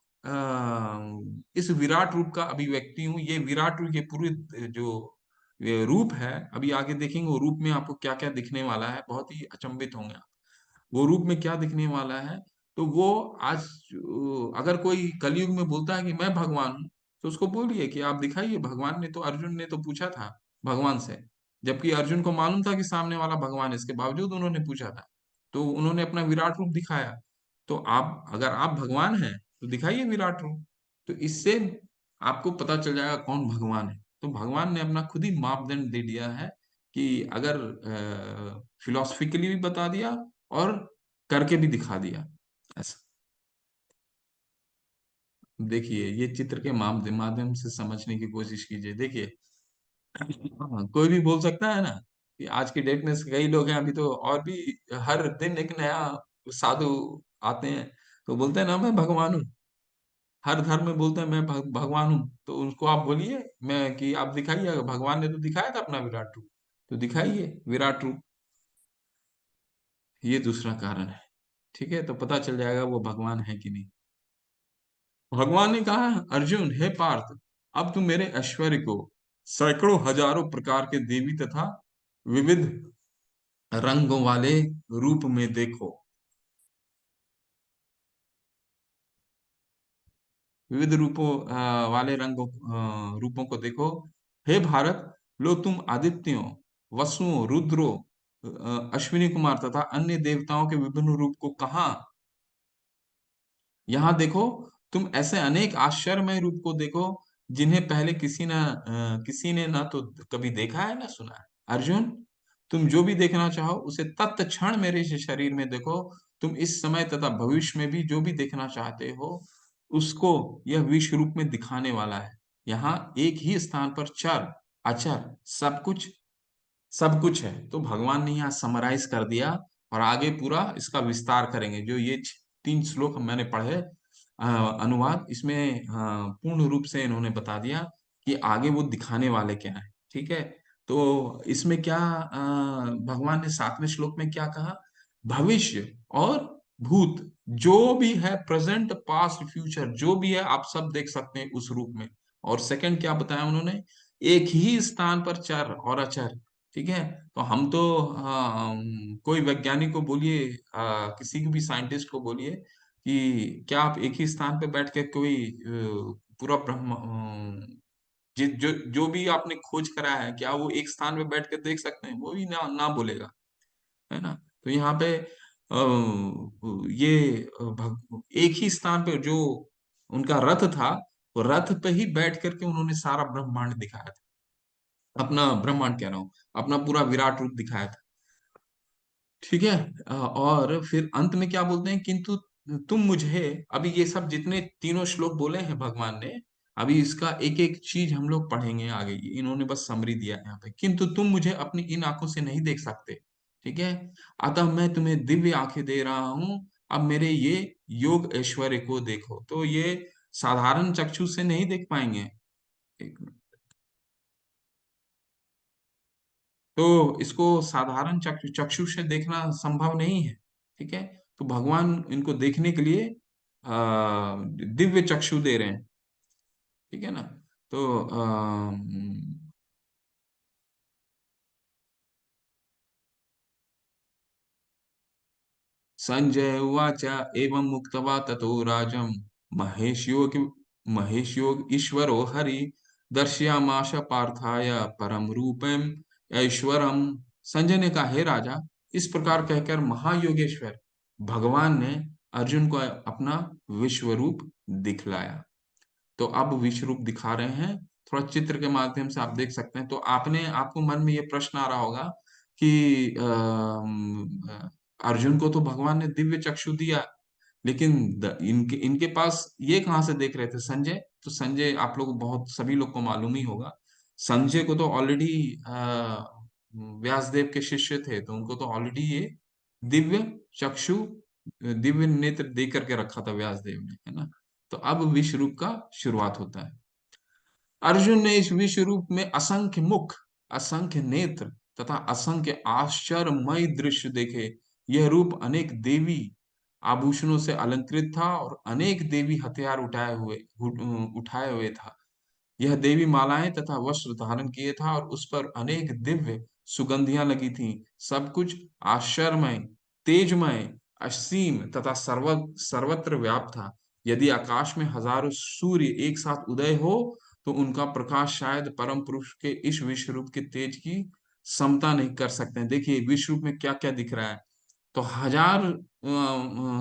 इस विराट रूप का अभिव्यक्ति हूँ। ये विराट रूप, ये पूरी जो ये रूप है, अभी आगे देखेंगे वो रूप में आपको क्या क्या दिखने वाला है, बहुत ही अचंभित होंगे आप। वो रूप में क्या दिखने वाला है, तो वो आज अगर कोई कलयुग में बोलता है कि मैं भगवान हूं, तो उसको बोलिए कि आप दिखाइए। भगवान ने तो, अर्जुन ने तो पूछा था भगवान से, जबकि अर्जुन को मालूम था कि सामने वाला भगवान है, इसके बावजूद उन्होंने पूछा था। तो उन्होंने अपना विराट रूप दिखाया। तो आप, अगर आप भगवान हैं तो दिखाइए विराट रूप। तो इससे आपको पता चल जाएगा कौन भगवान है। तो भगवान ने अपना खुद ही मापदंड दे दिया है कि अगर फिलोसफिकली भी बता दिया और करके भी दिखा दिया। ऐसा देखिए, ये चित्र के माध्यम से समझने की कोशिश कीजिए। देखिए, हाँ, कोई भी बोल सकता है ना कि आज की डेट में कई लोग हैं, अभी तो और भी हर दिन एक नया साधु आते हैं, तो बोलते हैं ना मैं भगवान हूँ। हर धर्म में बोलते हैं मैं भगवान हूँ। तो उनको आप बोलिए मैं, कि आप दिखाइए, अगर भगवान ने तो दिखाया था अपना विराट रूप, तो दिखाइए विराट रूप। ये दूसरा कारण है। ठीक है, तो पता चल जाएगा वो भगवान है कि नहीं। भगवान ने कहा, अर्जुन हे पार्थ, अब तुम मेरे ऐश्वर्य को सैकड़ों हजारों प्रकार के देवी तथा विविध रंगों वाले रूप में देखो। विविध रूपों वाले रूपों को देखो। हे भारत, लो तुम आदित्यों, वसुओं, रुद्रों, अश्विनी कुमार तथा अन्य देवताओं के विभिन्न रूप को कहाँ, यहाँ देखो। तुम ऐसे अनेक आश्चर्यमय रूप को देखो जिन्हें पहले किसी ने ना तो कभी देखा है ना सुना है। अर्जुन, तुम जो भी देखना चाहो उसे तत्क्षण मेरे इस शरीर में देखो। तुम इस समय तथा भविष्य में भी जो भी देखना चाहते हो, उसको यह विश्व रूप में दिखाने वाला है। यहाँ एक ही स्थान पर चर, अचर, सब कुछ है। तो भगवान ने यहाँ समराइज कर दिया, और आगे पूरा इसका विस्तार करेंगे। जो ये 3 श्लोक मैंने पढ़े, अनुवाद, इसमें पूर्ण रूप से इन्होंने बता दिया कि आगे वो दिखाने वाले क्या है। ठीक है। तो इसमें क्या भगवान ने 7वें श्लोक में क्या कहा? भविष्य और भूत, जो भी है, प्रेजेंट, पास्ट, फ्यूचर, जो भी है, आप सब देख सकते हैं उस रूप में। और सेकंड क्या बताया उन्होंने? एक ही स्थान पर चर और अचर। ठीक है। तो हम तो कोई वैज्ञानिक को बोलिए, किसी को भी साइंटिस्ट को बोलिए कि क्या आप एक ही स्थान पे बैठ के कोई पूरा ब्रह्म, जो भी आपने खोज करा है, क्या वो एक स्थान पे बैठ के देख सकते हैं? वो भी ना ना बोलेगा, है ना। तो यहाँ पे ये एक ही स्थान पे जो उनका रथ था, वो रथ पे ही बैठ करके उन्होंने सारा ब्रह्मांड दिखाया था। अपना ब्रह्मांड कह रहा हूँ, अपना पूरा विराट रूप दिखाया था। ठीक है। और फिर अंत में क्या बोलते हैं, किंतु तुम मुझे, अभी ये सब जितने तीनों श्लोक बोले हैं भगवान ने, अभी इसका एक एक चीज हम लोग पढ़ेंगे आगे। इन्होंने बस समरी दिया है यहाँ पे, किंतु तुम मुझे अपनी इन आंखों से नहीं देख सकते। ठीक है। अतः मैं तुम्हें दिव्य आंखें दे रहा हूं, अब मेरे ये योग ऐश्वर्य को देखो। तो ये साधारण चक्षु से नहीं देख पाएंगे। एक मिनट। तो इसको साधारण चक्षु से देखना संभव नहीं है। ठीक है। तो भगवान इनको देखने के लिए दिव्य चक्षु दे रहे हैं। ठीक है ना। तो संजय उवाच एवं मुक्त्वा ततो राजं महेशयोग ईश्वरो हरि दर्शयामाश पार्थाय परम रूपम ऐश्वरम। संजय ने कहा, हे राजा, इस प्रकार कहकर महायोगेश्वर भगवान ने अर्जुन को अपना विश्व रूप दिखलाया। तो अब विश्व रूप दिखा रहे हैं, थोड़ा चित्र के माध्यम से आप देख सकते हैं। तो आपने आपको मन में ये प्रश्न आ रहा होगा कि अर्जुन को तो भगवान ने दिव्य चक्षु दिया, लेकिन इनके इनके पास ये कहाँ से देख रहे थे संजय? तो संजय आप लोग बहुत सभी लोग को मालूम ही होगा, संजय को तो ऑलरेडी व्यासदेव के शिष्य थे, तो उनको तो ऑलरेडी ये दिव्य चक्षु, दिव्य नेत्र दे करके रखा था व्यासदेव ने, है ना। तो अब विश्व रूप का शुरुआत होता है। अर्जुन ने इस विश्व रूप में असंख्य मुख, असंख्य नेत्र तथा असंख्य आश्चर्यमय दृश्य देखे। यह रूप अनेक देवी आभूषणों से अलंकृत था और अनेक देवी हथियार उठाए हुए था। यह देवी मालाएं तथा वस्त्र धारण किए था और उस पर अनेक दिव्य सुगंधियां लगी थीं। सब कुछ आश्चर्यमय, तेजमय, असीम तथा सर्वत्र व्याप्त था। यदि आकाश में हजारों सूर्य एक साथ उदय हो तो उनका प्रकाश शायद परम पुरुष के इस विश्व रूप के तेज की समता नहीं कर सकते हैं। देखिए विश्व रूप में क्या क्या दिख रहा है। तो हजार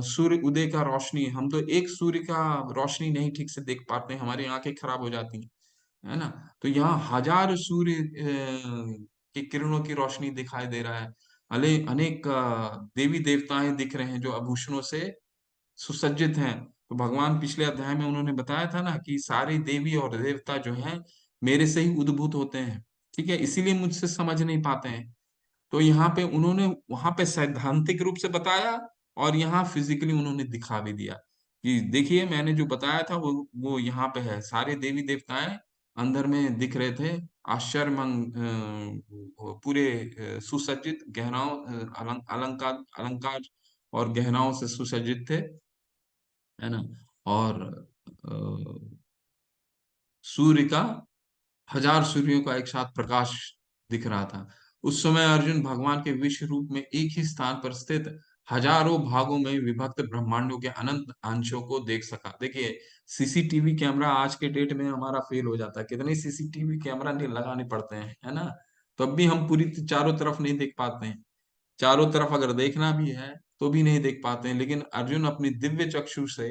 सूर्य उदय का रोशनी, हम तो एक सूर्य का रोशनी नहीं ठीक से देख पाते हैं, हमारी आंखें खराब हो जाती हैं, है ना। तो यहाँ हजार सूर्य की किरणों की रोशनी दिखाई दे रहा है। अले अनेक देवी देवताएं दिख रहे हैं जो आभूषणों से सुसज्जित हैं। तो भगवान पिछले अध्याय में उन्होंने बताया था ना कि सारी देवी और देवता जो हैं मेरे से ही उद्भूत होते हैं। ठीक है, इसीलिए मुझसे समझ नहीं पाते हैं। तो यहाँ पे उन्होंने वहां पे सैद्धांतिक रूप से बताया और यहाँ फिजिकली उन्होंने दिखा भी दिया कि देखिए मैंने जो बताया था वो यहाँ पे है। सारे देवी देवताएं अंदर में दिख रहे थे, आश्चर्य पूरे सुसज्जित गहनाओं, अलंकार अलंकार और गहनाओं से सुसज्जित थे, है ना। और सूर्य का, हजार सूर्यों का एक साथ प्रकाश दिख रहा था। उस समय अर्जुन भगवान के विश्व रूप में एक ही स्थान पर स्थित हजारों भागों में विभक्त ब्रह्मांडों के अनंत अंशों को देख सका। देखिए सीसीटीवी कैमरा आज के डेट में हमारा फेल हो जाता है, कितने सीसीटीवी कैमरा नहीं लगाने पड़ते हैं, है ना। तब भी हम पूरी चारों तरफ नहीं देख पाते हैं। चारों तरफ अगर देखना भी है तो भी नहीं देख पाते हैं, लेकिन अर्जुन अपनी दिव्य चक्षु से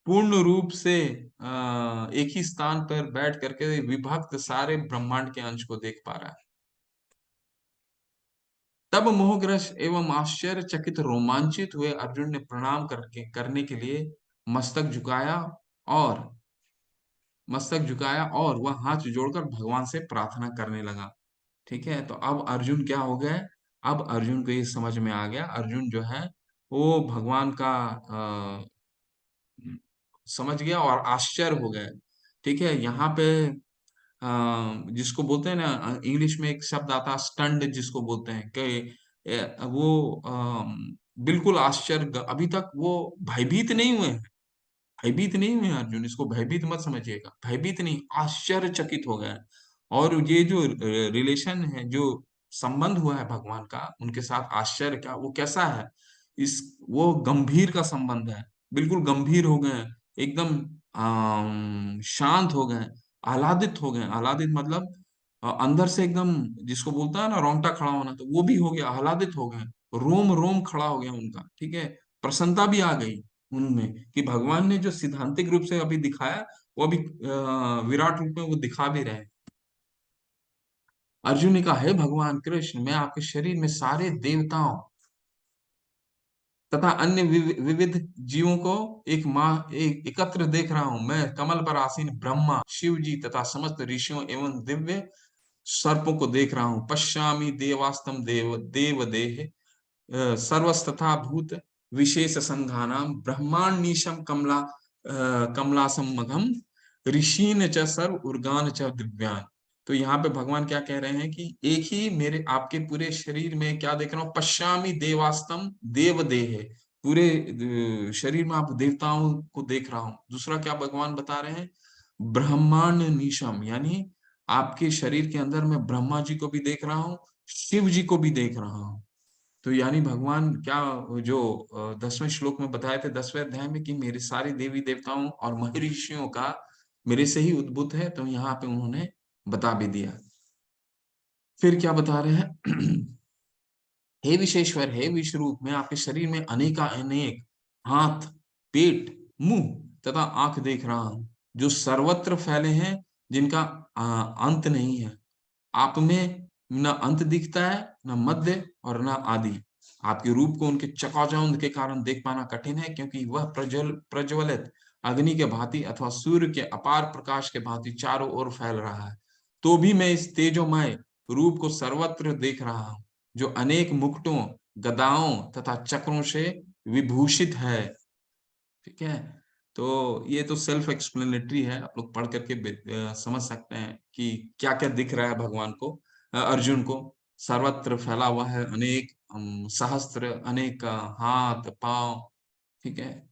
पूर्ण रूप से एक ही स्थान पर बैठ करके विभक्त सारे ब्रह्मांड के अंश को देख पा रहा है। तब मोहग्रस्त एवं आश्चर्यचकित रोमांचित हुए अर्जुन ने प्रणाम करने के लिए मस्तक झुकाया और वह हाथ जोड़कर भगवान से प्रार्थना करने लगा। ठीक है। तो अब अर्जुन क्या हो गए, अब अर्जुन को ये समझ में आ गया, अर्जुन जो है वो भगवान का समझ गया और आश्चर्य हो गए। ठीक है। यहाँ पे जिसको बोलते हैं ना, इंग्लिश में एक शब्द आता है स्टंड, जिसको बोलते हैं कि वो बिल्कुल आश्चर्य, अभी तक वो भयभीत नहीं हुए हैं। भयभीत नहीं हुए अर्जुन, इसको भयभीत मत समझिएगा, भयभीत नहीं, आश्चर्यचकित हो गए। और ये जो रिलेशन है, जो संबंध हुआ है भगवान का उनके साथ आश्चर्य का, वो कैसा है, इस वो गंभीर का संबंध है। बिल्कुल गंभीर हो गए, एकदम शांत हो गए, आह्लादित हो गए। आह्लादित मतलब अंदर से एकदम, जिसको बोलता है ना रोंगटा खड़ा होना, तो वो भी हो गया, आह्लादित हो गए, रोम रोम खड़ा हो गया उनका। ठीक है। प्रसन्नता भी आ गई उनमें कि भगवान ने जो सिद्धांतिक रूप से अभी दिखाया वो अभी विराट रूप में वो दिखा भी रहे हैं। अर्जुन ने कहा, हे भगवान कृष्ण, मैं आपके शरीर में सारे देवताओं तथा अन्य विविध जीवों को एकत्र देख रहा हूं। मैं कमल पर आसीन ब्रह्मा, शिव जी तथा समस्त ऋषियों एवं दिव्य सर्पों को देख रहा हूं। पश्यामि देवास्तम देव देह सर्वस्तथा भूत विशेष संघानाम ब्रह्मांडीशम कमलासम मघम ऋषीन च सर्व उर्गान च दिव्यान। तो यहाँ पे भगवान क्या कह रहे हैं कि एक ही मेरे आपके पूरे शरीर में क्या देख रहा हूँ, पश्यामि देवास्तम देव देह, पूरे शरीर में आप देवताओं को देख रहा हूँ। दूसरा क्या भगवान बता रहे हैं, ब्रह्मांड निशम, यानी आपके शरीर के अंदर मैं ब्रह्मा जी को भी देख रहा हूँ, शिव जी को भी देख रहा हूँ। तो यानी भगवान क्या, जो 10वें श्लोक में बताए थे 10वें अध्याय में, कि मेरे सारे देवी देवताओं और महर्षियों का मेरे से ही उद्भूत है, तो यहाँ पे उन्होंने बता भी दिया। फिर क्या बता रहे हैं, हे विशेश्वर, हे विश्वरूप, मैं आपके शरीर में अनेका अनेक हाथ, पेट, मुंह तथा आंख देख रहा हूं, जो सर्वत्र फैले हैं, जिनका अंत नहीं है। आप में न अंत दिखता है, न मध्य और न आदि। आपके रूप को उनके चकाचौंध के कारण देख पाना कठिन है, क्योंकि वह प्रज्वलित अग्नि के भांति अथवा सूर्य के अपार प्रकाश के भांति चारों ओर फैल रहा है। तो भी मैं इस तेजोमय रूप को सर्वत्र देख रहा हूं, जो अनेक मुकुटों, गदाओं तथा चक्रों से विभूषित है। ठीक है, तो ये तो सेल्फ एक्सप्लेनेटरी है, आप लोग पढ़ करके समझ सकते हैं कि क्या क्या दिख रहा है भगवान को, अर्जुन को। सर्वत्र फैला हुआ है, अनेक सहस्त्र, अनेक हाथ पांव। ठीक है,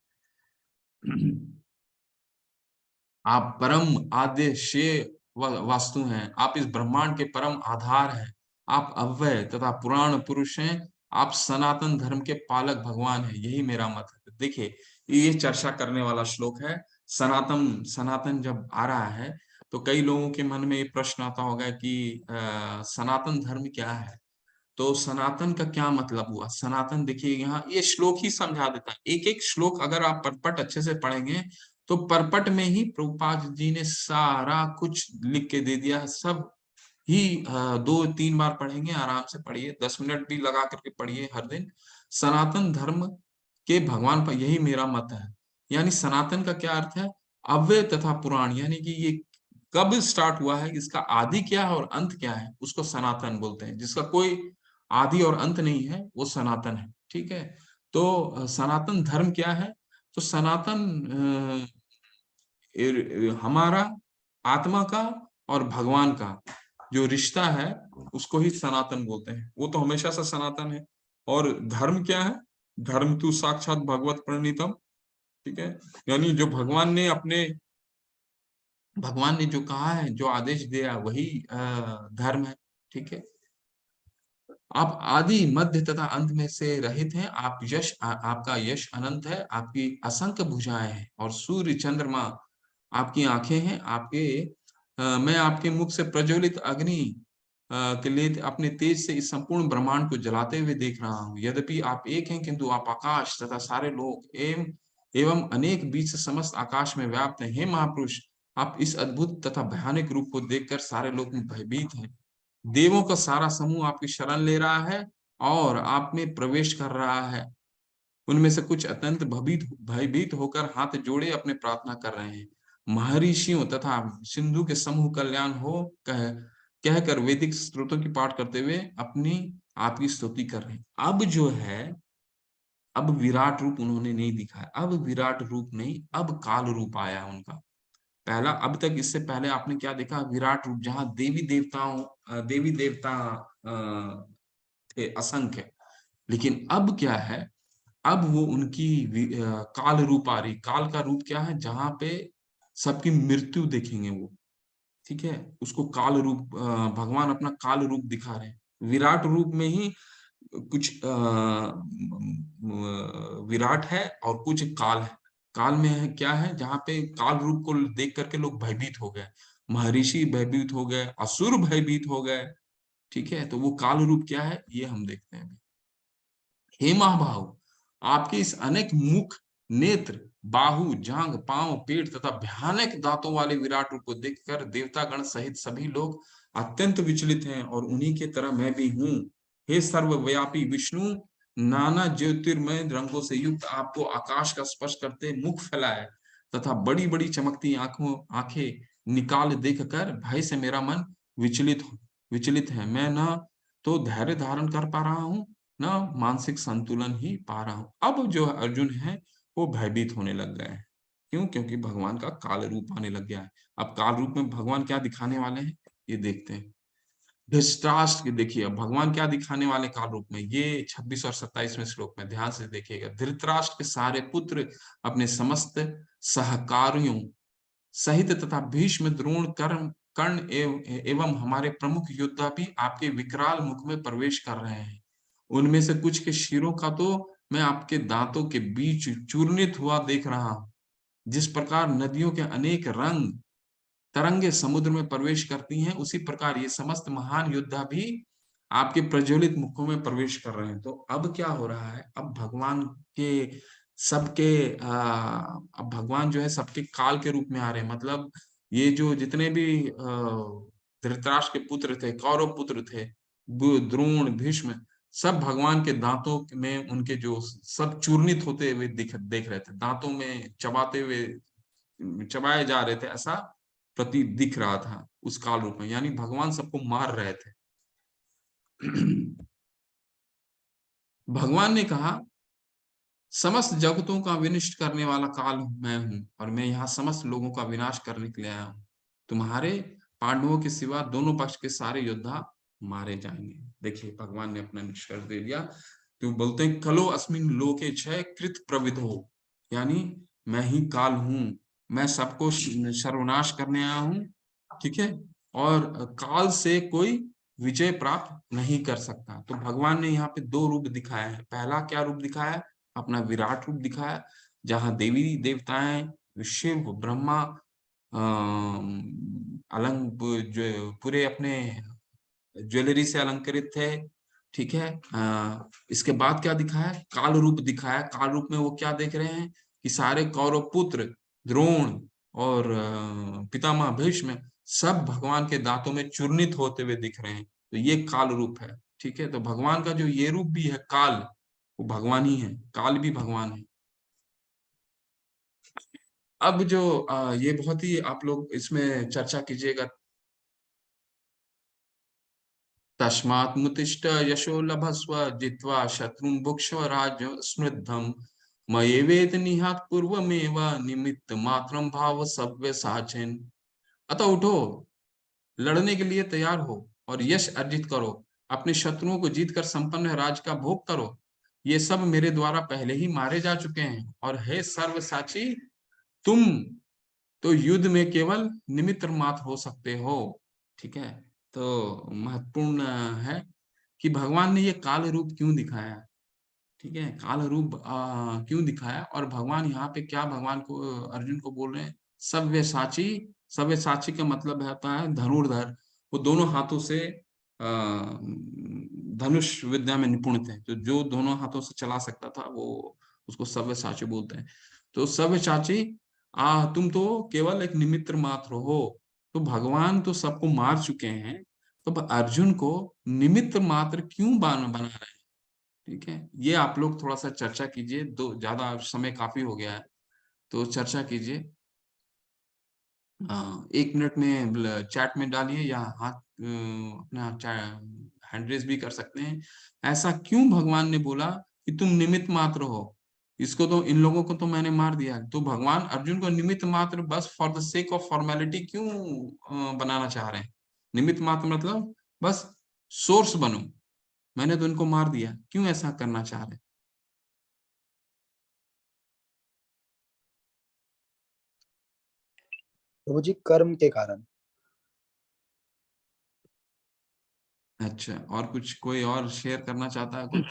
आप परम आद्य शेय वास्तु हैं, आप इस ब्रह्मांड के परम आधार हैं, आप अव्यय तथा पुराण पुरुष हैं, आप सनातन धर्म के पालक भगवान हैं, यही मेरा मत है। देखिए, ये चर्चा करने वाला श्लोक है। सनातन सनातन जब आ रहा है तो कई लोगों के मन में ये प्रश्न आता होगा कि सनातन धर्म क्या है। तो सनातन का क्या मतलब हुआ, सनातन देखिए यहाँ ये श्लोक ही समझा देता है। एक एक श्लोक अगर आप परपट अच्छे से पढ़ेंगे तो परपट में ही प्रभुपाद जी ने सारा कुछ लिख के दे दिया है। सब ही 2-3 बार पढ़ेंगे, आराम से पढ़िए, 10 मिनट भी लगा करके पढ़िए हर दिन। सनातन धर्म के भगवान पर यही मेरा मत है। यानी सनातन का क्या अर्थ है, अव्यय तथा पुराण, यानी कि ये कब स्टार्ट हुआ है, इसका आदि क्या है और अंत क्या है, उसको सनातन बोलते हैं। जिसका कोई आदि और अंत नहीं है वो सनातन है। ठीक है, तो सनातन धर्म क्या है, तो सनातन हमारा आत्मा का और भगवान का जो रिश्ता है उसको ही सनातन बोलते हैं। वो तो हमेशा से सनातन है। और धर्म क्या है, धर्म तो साक्षात भगवत प्रणीतम। ठीक है, यानी जो भगवान ने जो कहा है, जो आदेश दिया, वही धर्म है। ठीक है, आप आदि मध्य तथा अंत में से रहित हैं। आप आपका यश अनंत है, आपकी असंख्य भुजाएं हैं और सूर्य चंद्रमा आपकी आंखें हैं। मैं आपके मुख से प्रज्वलित अग्नि के लिए अपने तेज से इस संपूर्ण ब्रह्मांड को जलाते हुए देख रहा हूँ। यद्यपि आप एक हैं, किंतु आप आकाश तथा सारे लोग एवं एवं अनेक बीच से समस्त आकाश में व्याप्त हैं। हे महापुरुष, आप इस अद्भुत तथा भयानक रूप को देखकर सारे लोग भयभीत हैं। देवों का सारा समूह आपकी शरण ले रहा है और आप में प्रवेश कर रहा है। उनमें से कुछ अत्यंत भयभीत होकर हाथ जोड़े अपने प्रार्थना कर रहे हैं। महर्षियों तथा सिंधु के समूह कल्याण हो कहकर वैदिक स्त्रोतों की पाठ करते हुए अपनी आपकी स्तुति कर रहे हैं। अब जो है, अब विराट रूप उन्होंने नहीं दिखाया, अब विराट रूप नहीं, अब काल रूप आया उनका। पहला, अब तक इससे पहले आपने क्या देखा, विराट रूप, जहां देवी देवता थे असंख्य। लेकिन अब क्या है, अब वो उनकी काल रूप आ रही। काल का रूप क्या है, जहां पे सबकी मृत्यु देखेंगे वो। ठीक है, उसको काल रूप, भगवान अपना काल रूप दिखा रहे हैं। विराट रूप में ही कुछ विराट है और कुछ काल है। काल में है क्या है, जहाँ पे काल रूप को देख करके लोग भयभीत हो गए, महर्षि भयभीत हो गए, असुर भयभीत हो गए। ठीक है, तो वो काल रूप क्या है ये हम देखते हैं अभी। हे महाभाव, आपके इस अनेक मुख, नेत्र, बाहु, जांग, पांव, पेट तथा भयानक दांतों वाले विराट रूप को देखकर देवतागण सहित सभी लोग अत्यंत विचलित हैं और उन्हीं के तरह मैं भी हूँ। हे सर्वव्यापी विष्णु, नाना ज्योतिर्मय रंगों से युक्त आपको आकाश का स्पर्श करते मुख फैलाए तथा बड़ी बड़ी चमकती आंखें निकाल देखकर भय से मेरा मन विचलित है। मैं न तो धैर्य धारण कर पा रहा हूँ, न मानसिक संतुलन ही पा रहा हूँ। अब जो अर्जुन है वो भयभीत होने लग गए हैं। क्यों? क्योंकि भगवान का काल रूप आने लग गया है। अब काल रूप में भगवान क्या दिखाने वाले हैं, ये देखते हैं। धृतराष्ट्र की देखिए, अब भगवान क्या दिखाने वाले काल रूप में, ये 26 और 27वें श्लोक में ध्यान से देखिएगा। धृतराष्ट्र के सारे पुत्र अपने समस्त सहकारियों सहित तथा भीष्म, द्रोण, कर्ण एवं हमारे प्रमुख योद्धा भी आपके विकराल मुख में प्रवेश कर रहे हैं। उनमें से कुछ के शिरों का तो मैं आपके दांतों के बीच चूर्णित हुआ देख रहा हूं। जिस प्रकार नदियों के अनेक रंग तरंगे समुद्र में प्रवेश करती हैं, उसी प्रकार ये समस्त महान योद्धा भी आपके प्रज्वलित मुखों में प्रवेश कर रहे हैं। तो अब क्या हो रहा है, अब भगवान के सबके अब भगवान जो है सबके काल के रूप में आ रहे हैं। मतलब ये जो जितने भी धृतराष्ट्र के पुत्र थे, कौरव पुत्र थे, द्रोण, भीष्म, सब भगवान के दांतों में उनके जो सब चूर्णित होते हुए देख रहे थे, दांतों में चबाते हुए चबाए जा रहे थे, ऐसा प्रतीत दिख रहा था उस काल रूप में। यानी भगवान सबको मार रहे थे। भगवान ने कहा, समस्त जगतों का विनिष्ट करने वाला काल मैं हूं और मैं यहाँ समस्त लोगों का विनाश करने के लिए आया हूँ। तुम्हारे पांडवों के सिवा दोनों पक्ष के सारे योद्धा मारे जाएंगे। देखिए भगवान ने अपना निष्कर्ष दे दिया। तो बोलते हैं, कलो अस्मिन लोके क्षय कृत प्रविधो, यानी मैं ही काल हूं, मैं सबको सर्वनाश करने आया हूं। ठीक है, और काल से कोई विजय प्राप्त नहीं कर सकता। तो भगवान ने यहाँ पे दो रूप दिखाया है। पहला क्या रूप दिखाया है, अपना विराट रूप दिखाया, जहां देवी देवताएं, शिव, ब्रह्मा अलंग जो पूरे अपने ज्वेलरी से अलंकृत थे। ठीक है, इसके बाद क्या दिखाया, काल रूप दिखाया। काल रूप में वो क्या देख रहे हैं कि सारे कौरव पुत्र, द्रोण और पितामह भीष्म सब भगवान के दांतों में चूर्णित होते हुए दिख रहे हैं। तो ये काल रूप है। ठीक है, तो भगवान का जो ये रूप भी है काल, वो भगवान ही है, काल भी भगवान है। अब जो ये बहुत ही आप लोग इसमें चर्चा कीजिएगा। तस्मात् मुत्तिष्ठ यशो लभस्व जित्वा शत्रुं भुक्ष्व राज्य समृद्धम मयेवेत निहात पूर्वमेव निमित्त मात्रम भाव सव्य साचिन। अतः उठो, लड़ने के लिए तैयार हो और यश अर्जित करो, अपने शत्रुओं को जीतकर संपन्न राज का भोग करो। ये सब मेरे द्वारा पहले ही मारे जा चुके हैं, और हे सर्व साची, तुम तो युद्ध में केवल निमित्त मात्र हो सकते हो। ठीक है, तो महत्वपूर्ण है कि भगवान ने ये काल रूप क्यों दिखाया। ठीक है, काल रूप क्यों दिखाया, और भगवान यहाँ पे क्या भगवान को अर्जुन को बोल रहे हैं, सव्यसाची। सव्यसाची का मतलब होता है धनुर्धर। वो दोनों हाथों से धनुष विद्या में निपुण थे, तो जो दोनों हाथों से चला सकता था वो उसको सव्यसाची बोलते हैं। तो सव्यसाची, तुम तो केवल एक निमित्त मात्र हो। तो भगवान तो सबको मार चुके हैं, तो अर्जुन को निमित्त मात्र क्यों बना रहे हैं। ठीक है, ये आप लोग थोड़ा सा चर्चा कीजिए, दो ज्यादा समय काफी हो गया है, तो चर्चा कीजिए। 1 मिनट में चैट में डालिए, या हाथ अपना हैंड रेज भी कर सकते हैं। ऐसा क्यों भगवान ने बोला कि तुम निमित्त मात्र हो, इसको तो, इन लोगों को तो मैंने मार दिया। तो भगवान अर्जुन को निमित्त मात्र बस for the sake of formality क्यों बनाना चाह रहे हैं। निमित्त मात्र मतलब बस सोर्स बनो, मैंने तो इनको मार दिया, क्यों ऐसा करना चाह रहे हैं। प्रभु जी, कर्म के कारण। अच्छा, और कुछ कोई और शेयर करना चाहता है कुछ?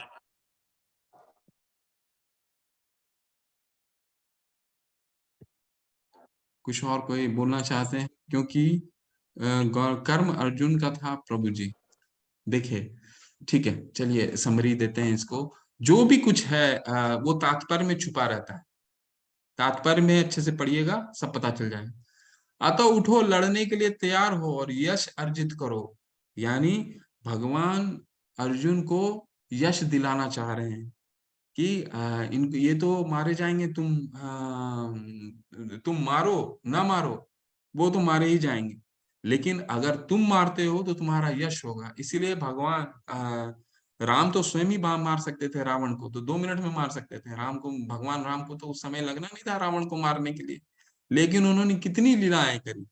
कुछ और कोई बोलना चाहते हैं, क्योंकि कर्म अर्जुन का था प्रभु जी। देखिए, ठीक है, चलिए समरी देते हैं इसको। जो भी कुछ है वो तात्पर्य में छुपा रहता है। तात्पर्य में अच्छे से पढ़िएगा, सब पता चल जाएगा। अतः उठो, लड़ने के लिए तैयार हो और यश अर्जित करो। यानी भगवान अर्जुन को यश दिलाना चाह रहे हैं कि इनको ये तो मारे जाएंगे, तुम मारो ना मारो, वो तो मारे ही जाएंगे, लेकिन अगर तुम मारते हो तो तुम्हारा यश होगा। इसीलिए भगवान राम तो स्वयं ही मार सकते थे रावण को, तो 2 मिनट में मार सकते थे राम को, भगवान राम को तो उस समय लगना नहीं था रावण को मारने के लिए, लेकिन उन्होंने कितनी लीलाएं करी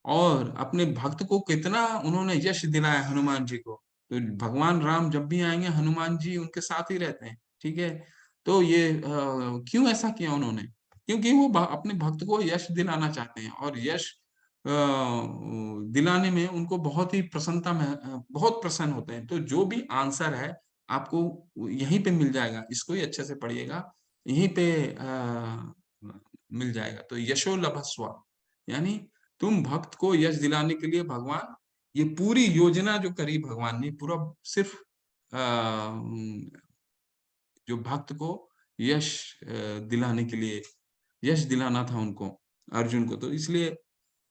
और अपने भक्त को कितना उन्होंने यश दिलाया हनुमान जी को। तो भगवान राम जब भी आएंगे हनुमान जी उनके साथ ही रहते हैं, ठीक है। तो ये क्यों ऐसा किया उन्होंने? क्योंकि वो अपने भक्त को यश दिलाना चाहते हैं, और यश दिलाने में उनको बहुत ही प्रसन्नता में बहुत प्रसन्न होते हैं। तो जो भी आंसर है आपको यहीं पे मिल जाएगा, इसको ही अच्छे से पढ़िएगा, यहीं पे मिल जाएगा। तो यशो लभस्व, यानी तुम भक्त को यश दिलाने के लिए भगवान ये पूरी योजना जो करी भगवान ने, पूरा सिर्फ जो भक्त को यश दिलाने के लिए, यश दिलाना था उनको, अर्जुन को, तो इसलिए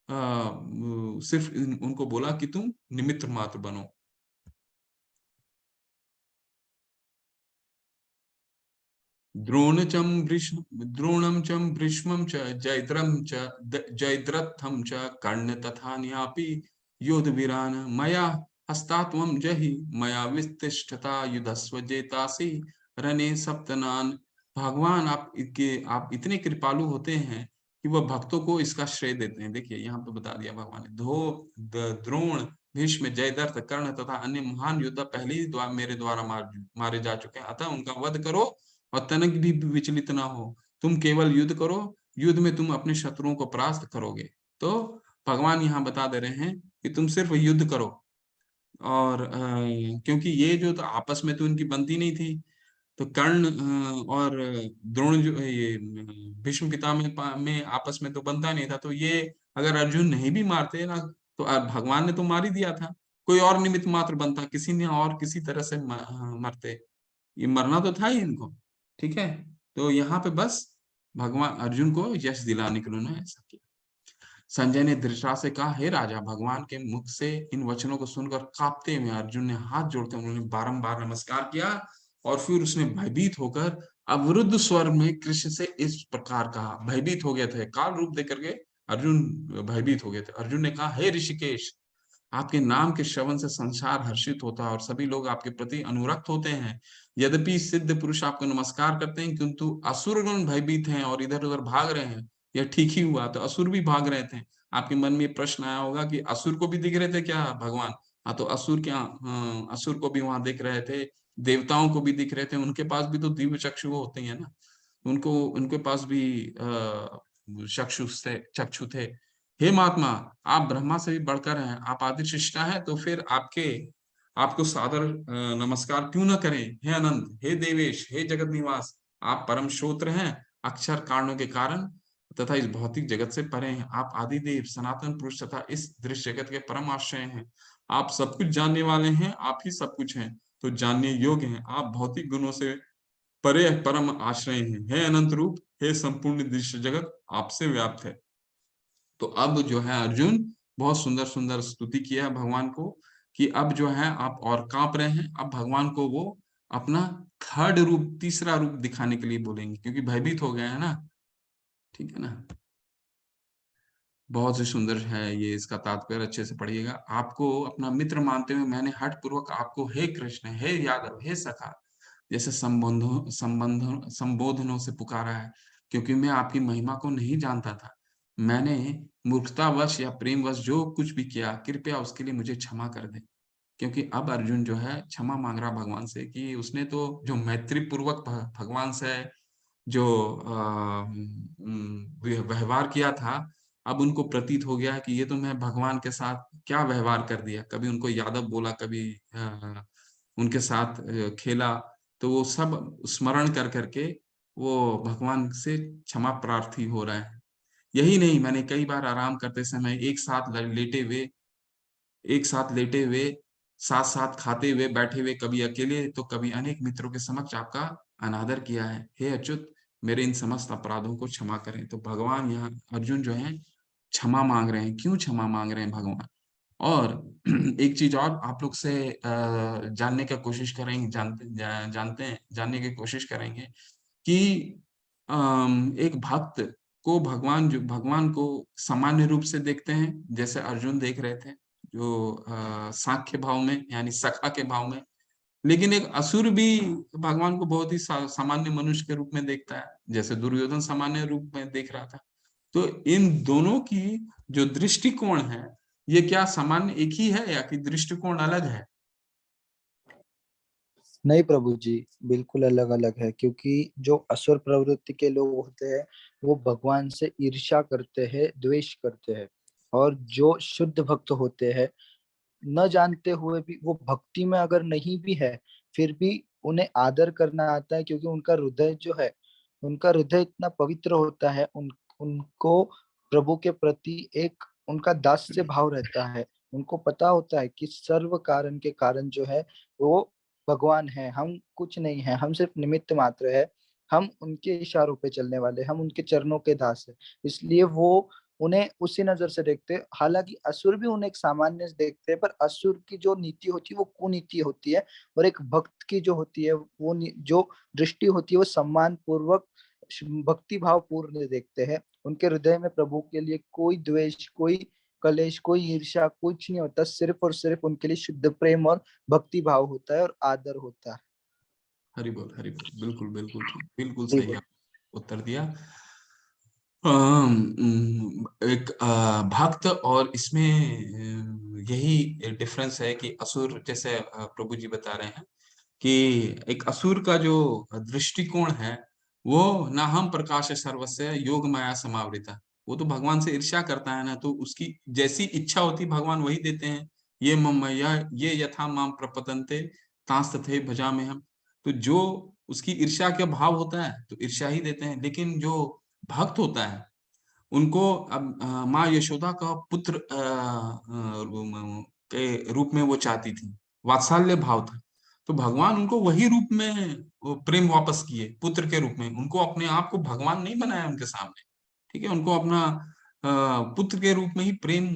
सिर्फ उनको बोला कि तुम निमित्त मात्र बनो। द्रोणम च भीष्मं च जयद्रथं च जयद्रथं च कर्ण तथा न्यापि योधवीरान् मया हस्तात्वं जहि मया वितिष्ठता युधस्व जेतासि रणे सप्तनान। भगवान आप इतने कृपालु होते हैं कि वह भक्तों को इसका श्रेय देते हैं। देखिए यहाँ पे बता दिया भगवान ने, द्रोण, भीष्म, जयद्रथ, कर्ण तथा अन्य महान योद्धा पहले ही मेरे द्वारा मारे जा चुके हैं, अतः उनका वध करो और तनिक भी विचलित ना हो। तुम केवल युद्ध करो, युद्ध में तुम अपने शत्रुओं को परास्त करोगे। तो भगवान यहाँ बता दे रहे हैं कि तुम सिर्फ युद्ध करो। और क्योंकि ये जो तो आपस में तो इनकी बनती नहीं थी, तो कर्ण और द्रोण जो ये भीष्म पितामह में आपस में तो बनता नहीं था, तो ये अगर अर्जुन नहीं भी मारते ना, तो भगवान ने तो मार ही दिया था, कोई और निमित्त मात्र बनता, किसी ने और किसी तरह से मरते, ये मरना तो था ही इनको, ठीक है। तो यहाँ पे बस भगवान अर्जुन को यश दिलाने के लिए उन्होंने ऐसा किया। संजय ने धृतराष्ट्र से कहा, हे राजा, भगवान के मुख से इन वचनों को सुनकर कांपते हुए अर्जुन ने हाथ जोड़कर उन्होंने बारंबार नमस्कार किया, और फिर उसने भयभीत होकर अवरुद्ध स्वर में कृष्ण से इस प्रकार कहा, भयभीत हो गए थे, काल रूप देकर के अर्जुन भयभीत हो गए थे। अर्जुन ने कहा, हे ऋषिकेश, आपके नाम के श्रवण से संसार हर्षित होता है और सभी लोग आपके प्रति अनुरक्त होते हैं। यद्यपि सिद्ध पुरुष आपको नमस्कार करते हैं, किंतु असुरगण भयभीत हैं और इधर उधर भाग रहे हैं। यह ठीक ही हुआ, तो असुर भी भाग रहे थे। आपके मन में ये प्रश्न आया होगा कि असुर को भी दिख रहे थे क्या भगवान? हाँ, तो असुर क्या, हाँ, असुर को भी वहां दिख रहे थे, देवताओं को भी दिख रहे थे, उनके पास भी तो दिव्य चक्षु होते हैं ना, उनको उनके पास भी चक्षु थे। हे महात्मा, आप ब्रह्मा से भी बढ़कर हैं, आप आदि सृष्टा हैं, तो फिर आपको सादर नमस्कार क्यों न करें? हे अनंत, हे देवेश, हे जगत निवास, आप परम श्रोत्र हैं, अक्षर कारणों के कारण तथा इस भौतिक जगत से परे हैं। आप आदिदेव, सनातन पुरुष तथा इस दृश्य जगत के परम आश्रय हैं। आप सब कुछ जानने वाले हैं, आप ही सब कुछ हैं, तो जानने योग्य हैं। आप भौतिक गुणों से परे परम आश्रय हैं। हे अनंत रूप, हे संपूर्ण दृश्य जगत आपसे व्याप्त है। तो अब जो है अर्जुन बहुत सुंदर सुंदर स्तुति किया है भगवान को, कि अब जो है आप और कांप रहे हैं, अब भगवान को वो अपना थर्ड रूप, तीसरा रूप दिखाने के लिए बोलेंगे, क्योंकि भयभीत हो गए हैं ना, ठीक है ना। बहुत ही सुंदर है ये, इसका तात्पर्य अच्छे से पढ़िएगा। आपको अपना मित्र मानते हुए मैंने हठ पूर्वक आपको हे कृष्ण, हे यादव, हे सखा जैसे संबोधनों से पुकारा है, क्योंकि मैं आपकी महिमा को नहीं जानता था। मैंने मूर्खतावश या प्रेमवश जो कुछ भी किया, कृपया उसके लिए मुझे क्षमा कर दे। क्योंकि अब अर्जुन जो है क्षमा मांग रहा भगवान से, कि उसने तो जो मैत्री पूर्वक भगवान से जो व्यवहार किया था, अब उनको प्रतीत हो गया है कि ये तो मैं भगवान के साथ क्या व्यवहार कर दिया, कभी उनको यादव बोला, कभी उनके साथ खेला, तो वो सब स्मरण कर करके वो भगवान से क्षमा प्रार्थी हो रहा है। यही नहीं, मैंने कई बार आराम करते समय एक साथ लेटे हुए, साथ साथ खाते हुए, बैठे हुए, कभी अकेले तो कभी अनेक मित्रों के समक्ष आपका अनादर किया है। हे अच्युत, मेरे इन समस्त अपराधों को क्षमा करें। तो भगवान यहाँ अर्जुन जो है क्षमा मांग रहे हैं। क्यों क्षमा मांग रहे हैं भगवान? और एक चीज और आप लोग से जानने का कोशिश करेंगे, जानते हैं, जानने की कोशिश करेंगे कि एक भक्त को भगवान को सामान्य रूप से देखते हैं, जैसे अर्जुन देख रहे थे, जो सांख्य भाव में यानी सखा के भाव में। लेकिन एक असुर भी भगवान को बहुत ही सामान्य मनुष्य के रूप में देखता है, जैसे दुर्योधन सामान्य रूप में देख रहा था। तो इन दोनों की जो दृष्टिकोण है, ये क्या सामान्य एक ही है या कि दृष्टिकोण अलग है? नहीं प्रभु जी, बिल्कुल अलग अलग है, क्योंकि जो असुर प्रवृत्ति के लोग होते हैं वो भगवान से ईर्ष्या करते हैं, द्वेष करते हैं। और जो शुद्ध भक्त होते हैं, न जानते हुए भी, वो भक्ति में अगर नहीं भी है, फिर भी उन्हें आदर करना आता है, क्योंकि उनका हृदय जो है, उनका हृदय इतना पवित्र होता है। उनको प्रभु के प्रति एक उनका दास्य भाव रहता है। उनको पता होता है कि सर्व कारण के कारण जो है वो भगवान है, हम कुछ नहीं है, हम सिर्फ निमित्त मात्र है। हम उनके इशारों पे चलने वाले, हम उनके चरणों के दास है। इसलिए वो उन्हें उसी नजर से देखते हैं। हालांकि असुर भी उन्हें एक सामान्य से देखते हैं, पर असुर की जो नीति होती है वो कुनीति होती है। और एक भक्त की जो होती है, वो जो दृष्टि होती है, वो सम्मान पूर्वक, भक्ति भाव पूर्ण देखते हैं। उनके हृदय में प्रभु के लिए कोई द्वेष, कोई कलेश, कोई ईर्ष्या कुछ नहीं होता। सिर्फ और सिर्फ उनके लिए शुद्ध प्रेम और भक्ति भाव होता है और आदर होता है। हरि बोल, हरि बोल। बिल्कुल बिल्कुल ठीक, बिल्कुल जी सही बोल। आप उत्तर दिया। एक भक्त और इसमें यही डिफरेंस है कि असुर, जैसे प्रभु जी बता रहे हैं कि एक असुर का जो दृष्टिकोण है, वो ना हम प्रकाश सर्वस्य योग माया समावृता। वो तो भगवान से ईर्ष्या करता है ना, तो उसकी जैसी इच्छा होती भगवान वही देते हैं। ये मम ये यथा माम प्रपतन्ते तांस तथे भजामि हम। तो जो उसकी ईर्ष्या के भाव होता है तो ईर्ष्या ही देते हैं। लेकिन जो भक्त होता है, उनको अब माँ यशोदा का पुत्र के रूप में वो चाहती थी, वात्सल्य भाव था। तो भगवान उनको वही रूप में वो प्रेम वापस किए, पुत्र के रूप में। उनको अपने आप को भगवान नहीं बनाया उनके सामने, ठीक है, उनको अपना पुत्र के रूप में ही प्रेम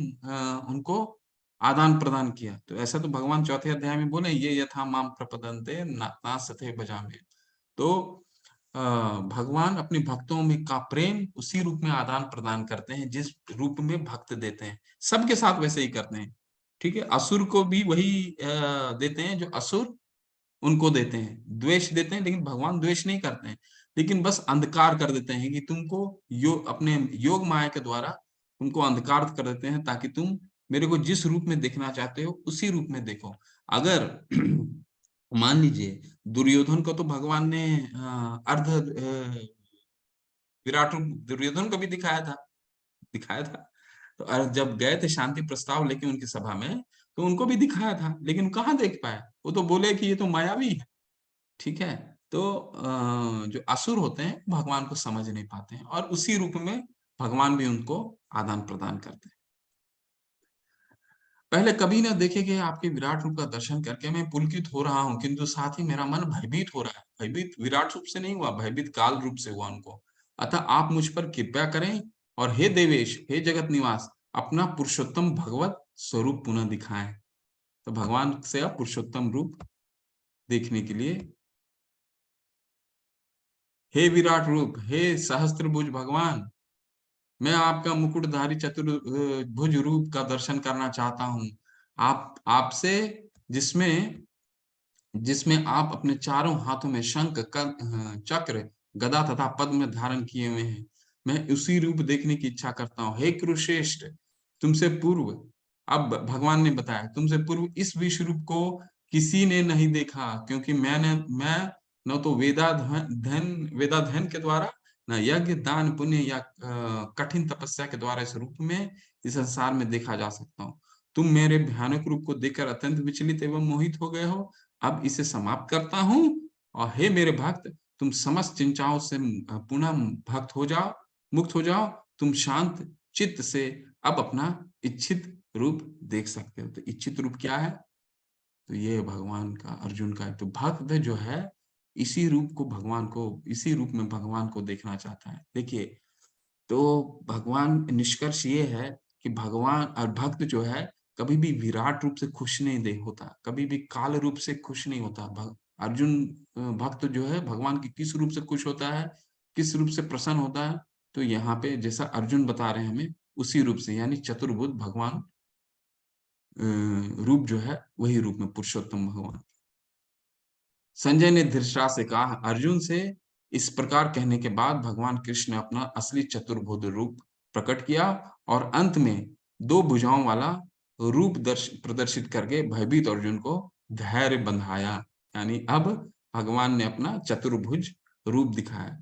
उनको आदान प्रदान किया। तो ऐसा तो भगवान चौथे अध्याय में बोले, ये यथा माम प्रपदन्ते ना सथे भजामे। तो अ, भगवान अपने भक्तों में का प्रेम उसी रूप में आदान प्रदान करते हैं जिस रूप में भक्त देते हैं। सबके साथ वैसे ही करते हैं, ठीक है। असुर को भी वही देते हैं जो असुर उनको देते हैं, द्वेष देते हैं, लेकिन भगवान द्वेष नहीं करते हैं। लेकिन बस अंधकार कर देते हैं कि तुमको अपने योग माया के द्वारा तुमको अंधकार कर देते हैं, ताकि तुम मेरे को जिस रूप में देखना चाहते हो उसी रूप में देखो। अगर मान लीजिए दुर्योधन को तो भगवान ने अर्ध विराट रूप दुर्योधन को भी दिखाया था। तो जब गए थे शांति प्रस्ताव लेके उनकी सभा में, तो उनको भी दिखाया था, लेकिन कहाँ देख पाए। वो तो बोले कि ये तो मायावी है, ठीक है। तो जो असुर होते हैं भगवान को समझ नहीं पाते हैं, और उसी रूप में भगवान भी उनको आदान प्रदान करते हैं। पहले कभी न देखे गए आपके विराट रूप का दर्शन करके मैं पुलकित हो रहा हूँ, किंतु साथ ही मेरा मन भयभीत हो रहा है। भयभीत विराट रूप से नहीं हुआ, भयभीत काल रूप से हुआ उनको। अतः आप मुझ पर कृपा करें, और हे देवेश, हे जगत निवास, अपना पुरुषोत्तम भगवत स्वरूप पुनः दिखाएं। तो भगवान से आप पुरुषोत्तम रूप देखने के लिए, हे विराट रूप, हे सहस्त्रभुज भगवान, मैं आपका मुकुटधारी चतुर्भुज रूप का दर्शन करना चाहता हूँ। आप आपसे जिसमें जिसमें आप अपने चारों हाथों में शंख, चक्र, गदा तथा पद्म धारण किए हुए हैं, मैं उसी रूप देखने की इच्छा करता हूँ। हे कुरुश्रेष्ठ, तुमसे पूर्व, अब भगवान ने बताया, तुमसे पूर्व इस विश्व रूप को किसी ने नहीं देखा, क्योंकि मैं न तो वेदाध्ययन के द्वारा, न यज्ञ दान पुण्य या कठिन तपस्या के द्वारा इस रूप में इस संसार में देखा जा सकता हूँ। तुम मेरे भयानक रूप को देखकर अत्यंत विचलित एवं मोहित हो गए हो। अब इसे समाप्त करता हूँ, और हे मेरे भक्त, तुम समस्त चिंताओं से पुनः भक्त हो जाओ, मुक्त हो जाओ। तुम शांत चित्त से अब अपना इच्छित रूप देख सकते हो। तो इच्छित रूप क्या है? तो ये भगवान का, अर्जुन का है। तो भक्त जो है, इसी रूप में भगवान को देखना चाहता है। देखिए, तो भगवान, निष्कर्ष ये है कि भगवान और भक्त जो है कभी भी विराट रूप से खुश नहीं दे होता, कभी भी काल रूप से खुश नहीं होता। अर्जुन भक्त जो है भगवान के किस रूप से खुश होता है, किस रूप से प्रसन्न होता है, तो यहाँ पे जैसा अर्जुन बता रहे हैं हमें, उसी रूप से, यानी चतुर्भुज भगवान रूप जो है वही रूप में पुरुषोत्तम भगवान। संजय ने धृतराष्ट्र से कहा, अर्जुन से इस प्रकार कहने के बाद भगवान कृष्ण ने अपना असली चतुर्भुज रूप प्रकट किया और अंत में दो भुजाओं वाला रूप प्रदर्शित करके भयभीत अर्जुन को धैर्य बंधाया। यानी अब भगवान ने अपना चतुर्भुज रूप दिखाया।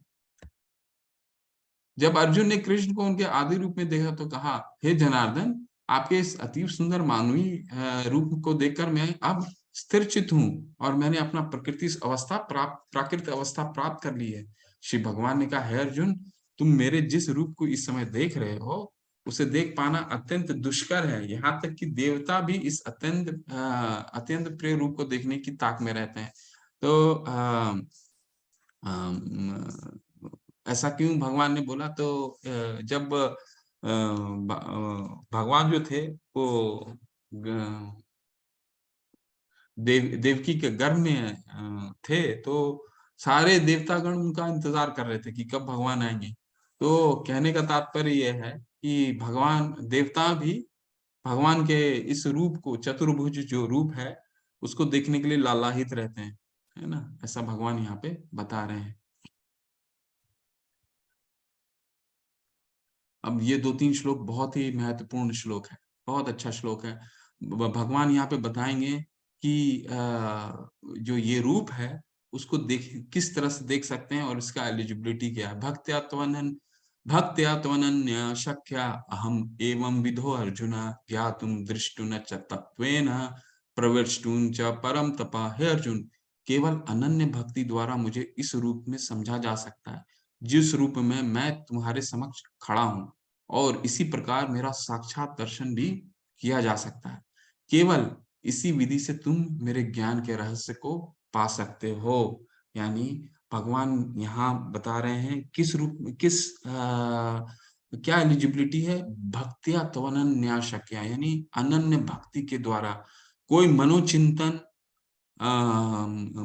जब अर्जुन ने कृष्ण को उनके आदि रूप में देखा तो कहा, हे जनार्दन, आपके इस अति सुंदर मानवीय रूप को देखकर मैं अब स्थिर चित्त हूँ और मैंने अपना प्राकृत अवस्था प्राप्त कर ली है। श्री भगवान ने कहा, हे अर्जुन, तुम मेरे जिस रूप को इस समय देख रहे हो उसे देख पाना अत्यंत दुष्कर है। यहाँ तक कि देवता भी इस अत्यंत प्रिय रूप को देखने की ताक में रहते हैं। तो ऐसा क्यों भगवान ने बोला? तो जब भगवान जो थे वो देवकी के गर्भ में थे, तो सारे देवतागण उनका इंतजार कर रहे थे कि कब भगवान आएंगे। तो कहने का तात्पर्य यह है कि भगवान देवता भी भगवान के इस रूप को, चतुर्भुज जो रूप है, उसको देखने के लिए लालायित रहते हैं, है ना? ऐसा भगवान यहाँ पे बता रहे हैं। अब ये 2-3 श्लोक बहुत ही महत्वपूर्ण श्लोक है, बहुत अच्छा श्लोक है। भगवान यहाँ पे बताएंगे कि जो ये रूप है उसको देख किस तरह से देख सकते हैं और इसका एलिजिबिलिटी क्या है। भक्त्या त्वनन्य शक्या अहम एवं विधो अर्जुन ज्ञातुम दृष्टुन च तत्वेन प्रविष्टुन च परम तपा। हे अर्जुन, केवल अनन्य भक्ति द्वारा मुझे इस रूप में समझा जा सकता है जिस रूप में मैं तुम्हारे समक्ष खड़ा हूँ, और इसी प्रकार मेरा साक्षात दर्शन भी किया जा सकता है। केवल इसी विधि से तुम मेरे ज्ञान के रहस्य को पा सकते हो। यानी भगवान यहाँ बता रहे हैं किस रूप में, क्या एलिजिबिलिटी है? भक्त्या त्वनन्या शक्या, यानी अनन्य भक्ति के द्वारा, कोई मनोचिंतन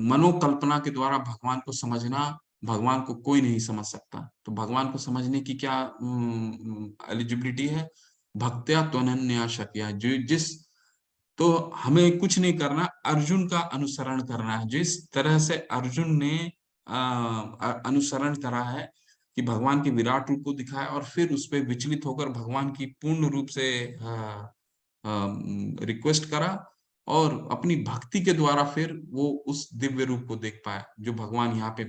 मनोकल्पना के द्वारा भगवान को समझना, भगवान को कोई नहीं समझ सकता। तो भगवान को समझने की क्या एलिजिबिलिटी है? भक्त्या त्वनन्या शक्या, जो जिस तो हमें कुछ नहीं करना, अर्जुन का अनुसरण करना है। जिस तरह से अर्जुन ने अनुसरण करा है कि भगवान के विराट रूप को दिखाया और फिर उस पे विचलित होकर भगवान की पूर्ण रूप से रिक्वेस्ट करा और अपनी भक्ति के द्वारा फिर वो उस दिव्य रूप को देख पाया जो भगवान यहाँ पे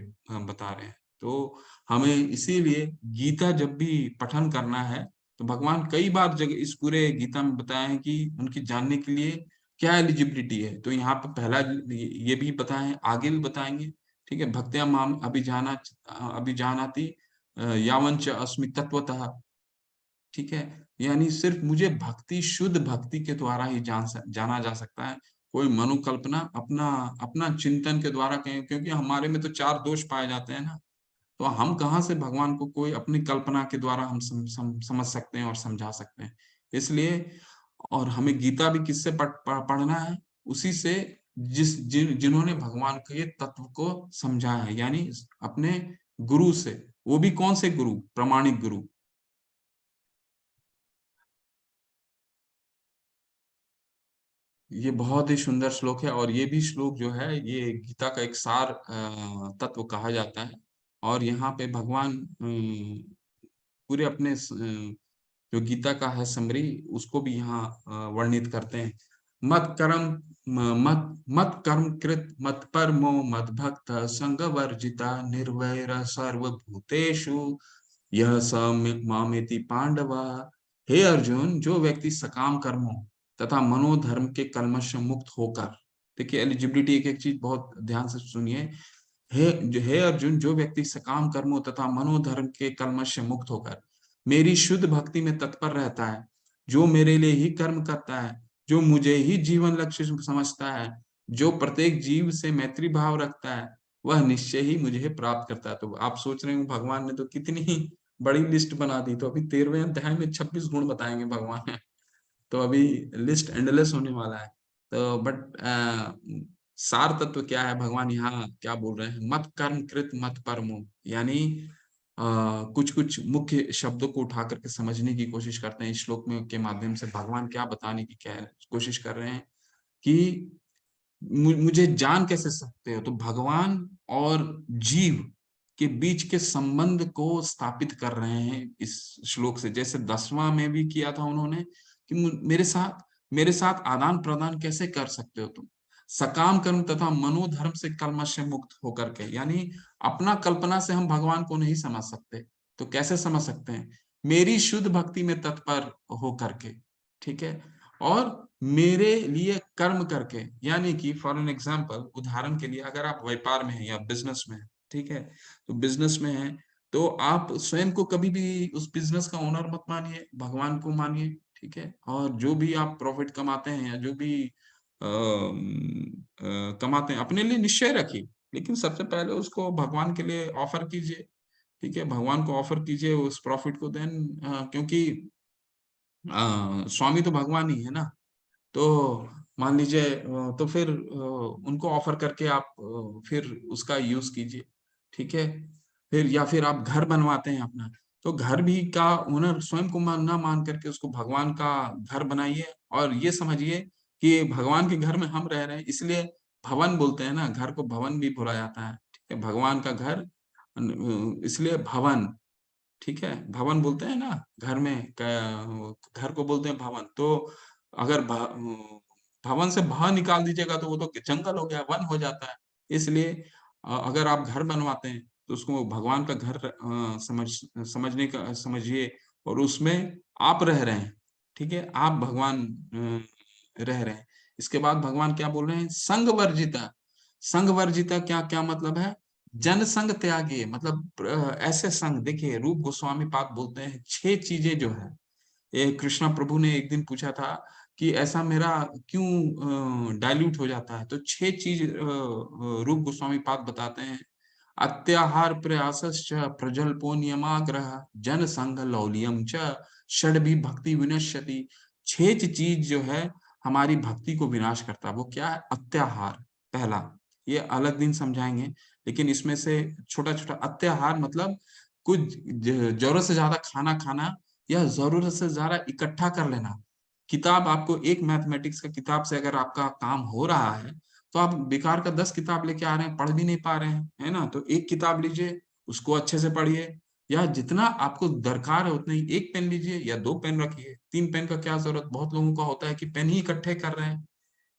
बता रहे हैं। तो हमें इसीलिए गीता जब भी पठन करना है तो भगवान कई बार जगह इस पूरे गीता में बताए हैं कि उनकी जानने के लिए क्या एलिजिबिलिटी है। तो यहाँ पे पहला ये भी बताए हैं, आगे भी बताएंगे। ठीक है, भक्त्या माम अभिजानाति यावंच अस्मि तत्वतः। ठीक है, यानी सिर्फ मुझे भक्ति, शुद्ध भक्ति के द्वारा ही जाना जा सकता है। कोई मनोकल्पना, अपना अपना चिंतन के द्वारा कहें, क्योंकि हमारे में तो 4 दोष पाए जाते हैं ना, तो हम कहाँ से भगवान को कोई अपनी कल्पना के द्वारा हम समझ सकते हैं और समझा सकते हैं। इसलिए और हमें गीता भी किससे पढ़ना है? उसी से जिन्होंने भगवान के तत्व को समझा है, यानी अपने गुरु से। वो भी कौन से गुरु? प्रामाणिक गुरु। ये बहुत ही सुंदर श्लोक है और ये भी श्लोक जो है ये गीता का एक सार तत्व कहा जाता है। और यहाँ पे भगवान पूरे अपने जो गीता का है समरी, उसको भी यहाँ वर्णित करते हैं। मत कर्म कृत मत परमो मत भक्त संग वर्जिता निर्वैर सर्वभूतेषु यह स मामेति पांडवा। हे अर्जुन, जो व्यक्ति सकाम कर्मों तथा मनोधर्म के कलमश से मुक्त होकर, देखिए एलिजिबिलिटी, एक एक चीज बहुत ध्यान से सुनिए। हे अर्जुन, जो व्यक्ति सकाम कर्मों तथा मनोधर्म के कलमश से मुक्त होकर मेरी शुद्ध भक्ति में तत्पर रहता है, जो मेरे लिए ही कर्म करता है, जो मुझे ही जीवन लक्ष्य समझता है, जो प्रत्येक जीव से मैत्री भाव रखता है, वह निश्चय ही मुझे प्राप्त करता है। तो आप सोच रहे हो भगवान ने तो कितनी बड़ी लिस्ट बना दी। तो अभी 13वें अध्याय में 26 गुण बताएंगे भगवान। तो अभी लिस्ट एंडलेस होने वाला है। तो बट सार तत्व क्या है, भगवान यहाँ क्या बोल रहे हैं, मत कर्म कृत मत परमो, यानी कुछ कुछ मुख्य शब्दों को उठा करके समझने की कोशिश करते हैं इस श्लोक में के माध्यम से। भगवान क्या बताने की क्या कोशिश कर रहे हैं कि मुझे जान कैसे सकते हो, तो भगवान और जीव के बीच के संबंध को स्थापित कर रहे हैं इस श्लोक से। जैसे 10वां में भी किया था उन्होंने कि मेरे साथ आदान प्रदान कैसे कर सकते हो तुम, सकाम कर्म तथा मनोधर्म से कलमश से मुक्त होकर के, यानी अपना कल्पना से हम भगवान को नहीं समझ सकते, तो कैसे समझ सकते हैं, मेरी शुद्ध भक्ति में तत्पर हो करके, ठीक है, और मेरे लिए कर्म करके, यानी कि फॉर एन एग्जाम्पल, उदाहरण के लिए अगर आप व्यापार में हैं या बिजनेस में हैं, ठीक है, तो बिजनेस में हैं तो आप स्वयं को कभी भी उस बिजनेस का ओनर मत मानिए, भगवान को मानिए, ठीक है, और जो भी आप प्रॉफिट कमाते हैं या जो भी कमाते हैं अपने लिए निश्चय रखिए, लेकिन सबसे पहले उसको भगवान के लिए ऑफर कीजिए, ठीक है, भगवान को ऑफर कीजिए उस प्रॉफिट को, देन क्योंकि स्वामी तो भगवान ही है ना। तो मान लीजिए तो फिर उनको ऑफर करके आप फिर उसका यूज कीजिए, ठीक है। फिर या फिर आप घर बनवाते हैं अपना, तो घर भी का ओनर स्वयं को ना मान करके उसको भगवान का घर बनाइए, और ये समझिए कि भगवान के घर में हम रह रहे हैं, इसलिए भवन बोलते हैं ना, घर को भवन भी बोला जाता है, ठीक है, भगवान का घर इसलिए भवन, ठीक है, भवन बोलते हैं ना घर में, घर को बोलते हैं भवन। तो अगर भवन से भा निकाल दीजिएगा तो वो तो जंगल हो गया, वन हो जाता है। इसलिए अगर आप घर बनवाते हैं तो उसको भगवान का घर समझने का समझिए, और उसमें आप रह रहे हैं, ठीक है, आप भगवान रह रहे हैं। इसके बाद भगवान क्या बोल रहे हैं, संग वर्जिता। संग वर्जिता क्या क्या मतलब है, जन संग त्यागी, मतलब ऐसे संग, देखिए रूप गोस्वामी पाद बोलते हैं 6 चीजें जो है, ये कृष्णा प्रभु ने एक दिन पूछा था कि ऐसा मेरा क्यों डाइल्यूट हो जाता है, तो 6 चीज रूप गोस्वामी पाद बताते हैं, अत्याहार प्रयासश्च प्रजल्पो नियमाग्रह जन संग लौल्यम च षड्भी भक्ति विनश्यति। 6 चीज जो है हमारी भक्ति को विनाश करता है, वो क्या है, अत्याहार पहला, ये अलग दिन समझाएंगे, लेकिन इसमें से छोटा छोटा अत्याहार मतलब कुछ जरूरत से ज्यादा खाना खाना, या जरूरत से ज्यादा इकट्ठा कर लेना। किताब आपको एक मैथमेटिक्स का किताब से अगर आपका काम हो रहा है, तो आप बेकार का 10 किताब लेके आ रहे हैं, पढ़ भी नहीं पा रहे हैं, है ना, तो एक किताब लीजिए, उसको अच्छे से पढ़िए, या जितना आपको दरकार है उतना ही, एक पेन लीजिए या 2 पेन रखिए, 3 पेन का क्या जरूरत, बहुत लोगों का होता है कि पेन ही इकट्ठे कर रहे हैं,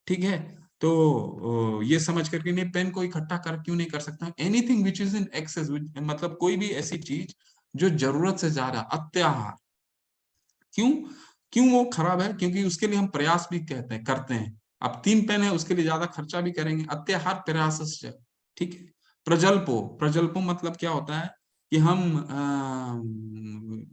ठीक है। तो ये समझ करके नहीं, पेन को इकट्ठा कर क्यों नहीं कर सकता, anything which is in excess, मतलब कोई भी ऐसी चीज जो जरूरत से ज्यादा, अत्याहार, क्यों, क्यों वो खराब है, क्योंकि उसके लिए हम प्रयास भी कहते हैं करते हैं। अब 3 पेन है, उसके लिए ज्यादा खर्चा भी करेंगे, अत्याहार प्रयास, ठीक है। प्रजल्पो, प्रजल्पो मतलब क्या होता है कि हम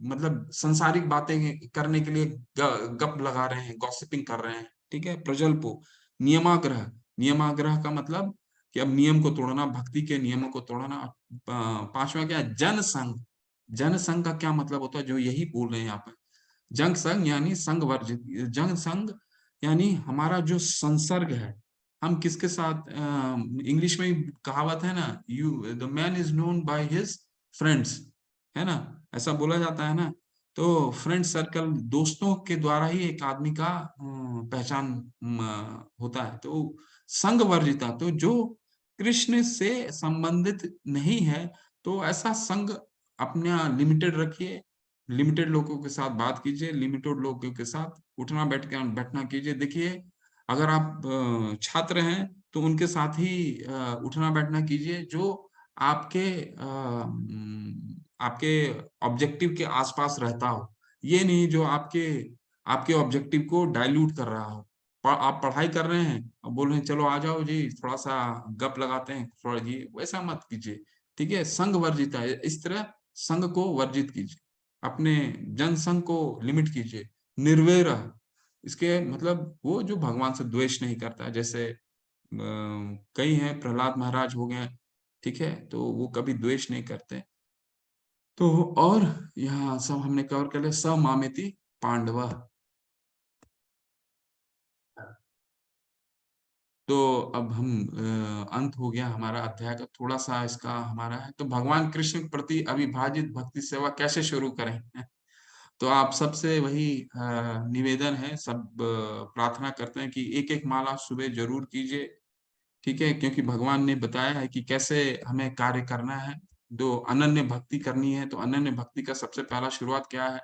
मतलब सांसारिक बातें करने के लिए गप लगा रहे हैं, गॉसिपिंग कर रहे हैं, ठीक है, प्रजल्पो। नियमाग्रह, नियमाग्रह का मतलब कि अब नियम को तोड़ना, भक्ति के नियमों को तोड़ना। 5वां क्या है, जन संग। जन संग का क्या मतलब होता है, जो यही बोल रहे हैं यहाँ पे, जंग संग यानी संग वर्जित, जंग संग यानी हमारा जो संसर्ग है, हम किसके साथ, इंग्लिश में कहावत है ना, you the man is known by his friends, है ना, ऐसा बोला जाता है ना। तो फ्रेंड सर्कल, दोस्तों के द्वारा ही एक आदमी का पहचान होता है। तो संग वर्जिता, तो जो कृष्ण से संबंधित नहीं है, तो ऐसा संग अपना लिमिटेड रखिए, लिमिटेड लोगों के साथ बात कीजिए, लिमिटेड लोगों के साथ उठना बैठना कीजिए। देखिए अगर आप छात्र हैं तो उनके साथ ही उठना बैठना कीजिए जो आपके आपके ऑब्जेक्टिव के आसपास रहता हो, ये नहीं जो आपके आपके ऑब्जेक्टिव को डाइल्यूट कर रहा हो। आप पढ़ाई कर रहे हैं और बोल रहे हैं चलो आ जाओ जी थोड़ा सा गप लगाते हैं थोड़ा जी, वैसा मत कीजिए, ठीक है। संघ वर्जित है, इस तरह संघ को वर्जित कीजिए, अपने जनसंघ को लिमिट कीजिए। निर्वैर, इसके मतलब वो जो भगवान से द्वेष नहीं करता, जैसे कई हैं, प्रहलाद महाराज हो गए, ठीक है, तो वो कभी द्वेष नहीं करते। तो और यहाँ सब हमने कवर कर लिया, स मामेति पांडव। तो अब हम अंत हो गया हमारा अध्याय का, थोड़ा सा इसका हमारा है, तो भगवान कृष्ण के प्रति अविभाजित भक्ति सेवा कैसे शुरू करें? तो आप सबसे वही निवेदन है, सब प्रार्थना करते हैं कि एक एक माला सुबह जरूर कीजिए, ठीक है, क्योंकि भगवान ने बताया है कि कैसे हमें कार्य करना है। जो अनन्य भक्ति करनी है, तो अनन्य भक्ति का सबसे पहला शुरुआत क्या है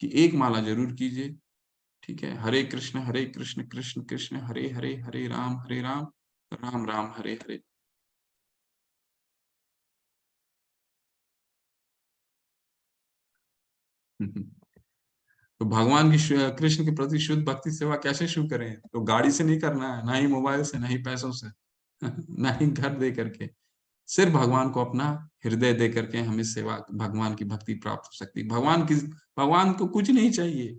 कि एक माला जरूर कीजिए, ठीक है। हरे कृष्ण कृष्ण कृष्ण हरे हरे, हरे राम राम राम हरे हरे। तो भगवान की कृष्ण के प्रति शुद्ध भक्ति सेवा कैसे शुरू करें? तो गाड़ी से नहीं करना है, ना ही मोबाइल से, ना ही पैसों से, ना ही घर दे करके, सिर्फ भगवान को अपना हृदय दे करके हमें सेवा, भगवान की भक्ति प्राप्त हो सकती है। भगवान को कुछ नहीं चाहिए,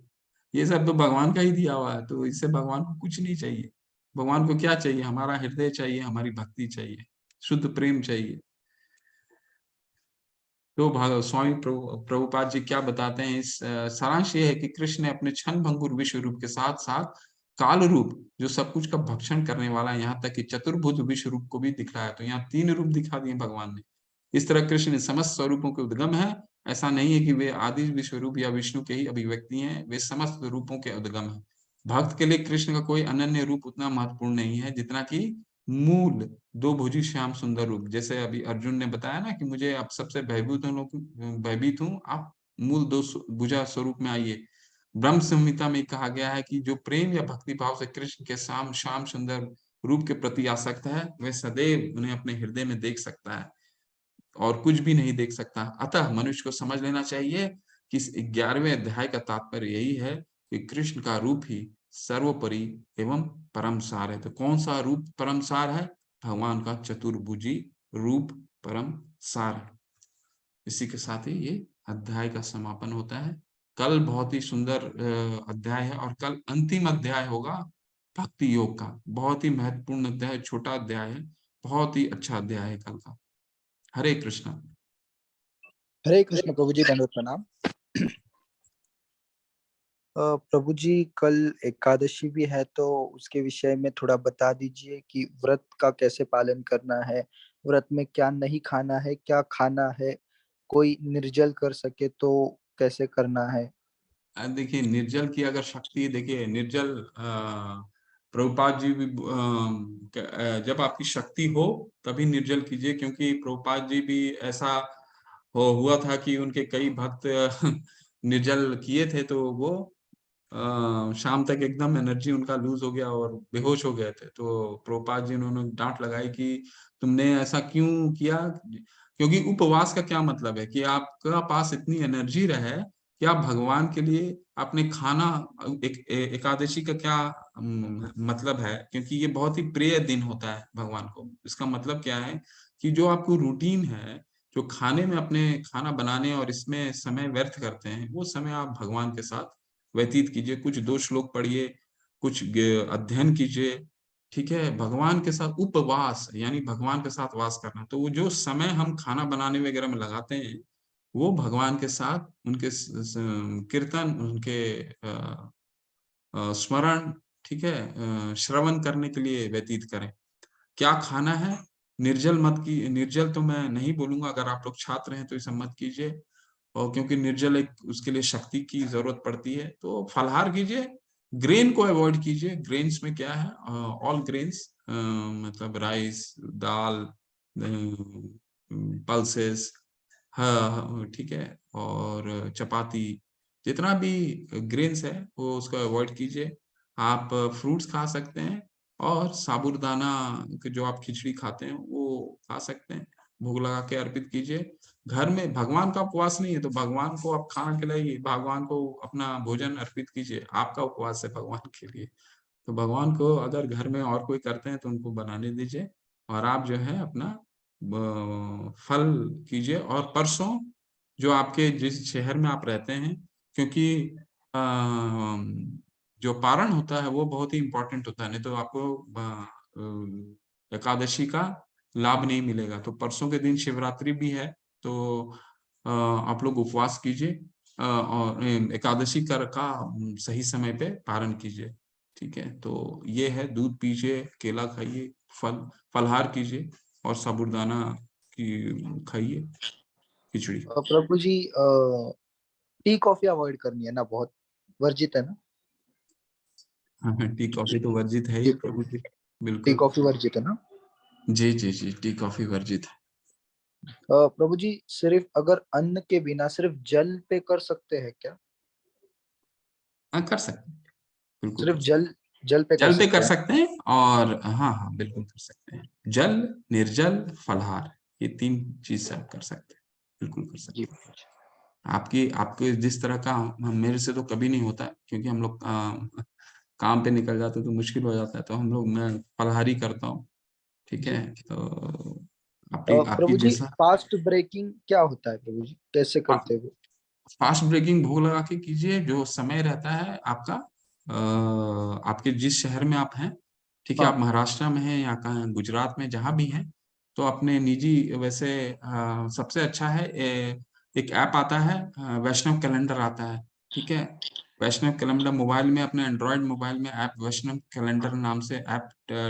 ये सब तो भगवान का ही दिया हुआ है, तो इससे भगवान को कुछ नहीं चाहिए। भगवान को क्या चाहिए? हमारा हृदय चाहिए, हमारी भक्ति चाहिए, शुद्ध प्रेम चाहिए। तो स्वामी प्रभुपाद जी क्या बताते हैं इस सारांश ये है कि कृष्ण ने अपने क्षण भंगुर विश्व रूप के साथ साथ काल रूप, जो सब कुछ का भक्षण करने वाला है, यहाँ तक कि चतुर्भुज विश्व रूप को भी दिखलाया। तो यहाँ 3 रूप दिखा दिए भगवान ने। इस तरह कृष्ण समस्त स्वरूपों के उद्गम है। ऐसा नहीं है कि वे आदि विश्व रूप या विष्णु के ही अभिव्यक्ति हैं, वे समस्त रूपों के उद्गम है। भक्त के लिए कृष्ण का कोई अनन्य रूप उतना महत्वपूर्ण नहीं है जितना कि मूल दो भुजी श्याम सुंदर रूप। जैसे अभी अर्जुन ने बताया ना कि मुझे आप सबसे भयभीत हूँ, आप मूल दो भुजा स्वरूप में आइए। ब्रह्म संहिता में कहा गया है कि जो प्रेम या भक्ति भाव से कृष्ण के श्याम श्याम सुंदर रूप के प्रति आसक्त है, वह सदैव उन्हें अपने हृदय में देख सकता है और कुछ भी नहीं देख सकता। अतः मनुष्य को समझ लेना चाहिए कि इस 11वें अध्याय का तात्पर्य यही है कि कृष्ण का रूप ही सर्वोपरि एवं परम सार है। तो कौन सा रूप परम सार है? भगवान का चतुर्भुजी रूप परम सार है। इसी के साथ ही ये अध्याय का समापन होता है। कल बहुत ही सुंदर अध्याय है, और कल अंतिम अध्याय होगा भक्ति योग का। बहुत ही महत्वपूर्ण अध्याय, छोटा अध्याय है, बहुत ही अच्छा अध्याय है कल का। हरे कृष्णा। हरे कृष्ण प्रभु जी, दंडवत प्रणाम। प्रभु जी, कल एकादशी भी है, तो उसके विषय में थोड़ा बता दीजिए कि व्रत का कैसे पालन करना है, व्रत में क्या नहीं खाना है, क्या खाना है, कोई निर्जल कर सके तो कैसे करना है। देखिए, निर्जल की अगर शक्ति, देखिए निर्जल प्रभुपाद जी भी जब आपकी शक्ति हो तभी निर्जल कीजिए, क्योंकि प्रभुपाद जी भी ऐसा हुआ था कि उनके कई भक्त निर्जल किए थे, तो वो शाम तक एकदम एनर्जी उनका लूज हो गया और बेहोश हो गए थे। तो प्रभुपाद जी ने उन्होंने डांट लगाई कि तुमने ऐसा क्यों किया? क्योंकि उपवास का क्या मतलब है कि आपका पास इतनी एनर्जी रहे कि आप भगवान के लिए अपने खाना, एकादशी का क्या मतलब है? क्योंकि ये बहुत ही प्रिय दिन होता है भगवान को। इसका मतलब क्या है कि जो आपको रूटीन है, जो खाने में, अपने खाना बनाने और इसमें समय व्यर्थ करते हैं, वो समय आप भगवान के साथ व्यतीत कीजिए। कुछ 2 श्लोक पढ़िए, कुछ अध्ययन कीजिए, ठीक है। भगवान के साथ उपवास यानी भगवान के साथ वास करना। तो वो जो समय हम खाना बनाने वगैरह में लगाते हैं, वो भगवान के साथ उनके कीर्तन, उनके स्मरण, ठीक है, श्रवण करने के लिए व्यतीत करें। क्या खाना है? निर्जल तो मैं नहीं बोलूंगा, अगर आप लोग छात्र हैं तो इसे मत कीजिए, और क्योंकि निर्जल एक, उसके लिए शक्ति की जरूरत पड़ती है, तो फलाहार कीजिए। ग्रेन को अवॉइड कीजिए। ग्रेन्स में क्या है? ऑल ग्रेन्स, मतलब राइस, दाल, पल्सेस, हाँ ठीक है, और चपाती, जितना भी ग्रेन्स है वो उसको अवॉइड कीजिए। आप फ्रूट्स खा सकते हैं, और साबूदाना के जो आप खिचड़ी खाते हैं वो खा सकते हैं, भोग लगा के अर्पित कीजिए। घर में भगवान का उपवास नहीं है तो भगवान को आप खाना खिलाइए, भगवान को अपना भोजन अर्पित कीजिए। आपका उपवास है भगवान के लिए, तो भगवान को अगर घर में और कोई करते हैं तो उनको बनाने दीजिए, और आप जो है अपना फल कीजिए। और परसों जो आपके जिस शहर में आप रहते हैं, क्योंकि अ, जो पारण होता है वो बहुत ही इम्पोर्टेंट होता है, नहीं तो आपको एकादशी का लाभ नहीं मिलेगा। तो परसों के दिन शिवरात्रि भी है, तो आप लोग उपवास कीजिए, और एकादशी का सही समय पे पारण कीजिए। ठीक है, तो ये है, दूध पीजिए, केला खाइए, फलहार कीजिए, और साबूदाना की खाइए, खिचड़ी। प्रभु जी टी कॉफी अवॉइड करनी है ना, बहुत वर्जित है ना। हाँ हाँ, टी कॉफी तो वर्जित है जी ही प्रभु प्रभु जी, जी। टी बिल्कुल। कॉफी वर्जित है ना। जी जी जी, टी कॉफी वर्जित है। प्रभु जी सिर्फ अगर अन्न के बिना सिर्फ जल पे कर सकते हैं क्या? हाँ, कर सकते हैं, बिल्कुल सिर्फ कर सकते जल, जल पे हैं, कर जल पे कर सकते हैं। सकते हैं, और हाँ हाँ बिल्कुल कर सकते हैं। जल, निर्जल, फलहार, ये 3 चीज से आप कर सकते हैं, बिल्कुल कर जी सकते हैं। प्रभु जी। आपकी आपके जिस तरह का मेरे से तो कभी नहीं होता है, क्योंकि हम लोग काम पे निकल जाते तो मुश्किल हो जाता है, तो हम लोग, मैं फलाहारी करता हूँ। ठीक जी है, तो आपकी आपकी प्रभु जी जैसा फास्ट ब्रेकिंग क्या होता है प्रभु जी, कैसे करते हो? फास्ट ब्रेकिंग भोग लगा के कीजिए, जो समय रहता है आपका, आपके जिस शहर में आप हैं, ठीक है, आप हाँ। महाराष्ट्र में हैं या कहाँ गुजरात में, जहां भी हैं, तो अपने निजी, वैसे सबसे अच्छा है, एक ऐप आता है, वैष्णव कैलेंडर आता है। ठीक है, वैष्णव कैलेंडर मोबाइल में, अपने एंड्रॉयड मोबाइल में ऐप वैष्णव कैलेंडर नाम से ऐप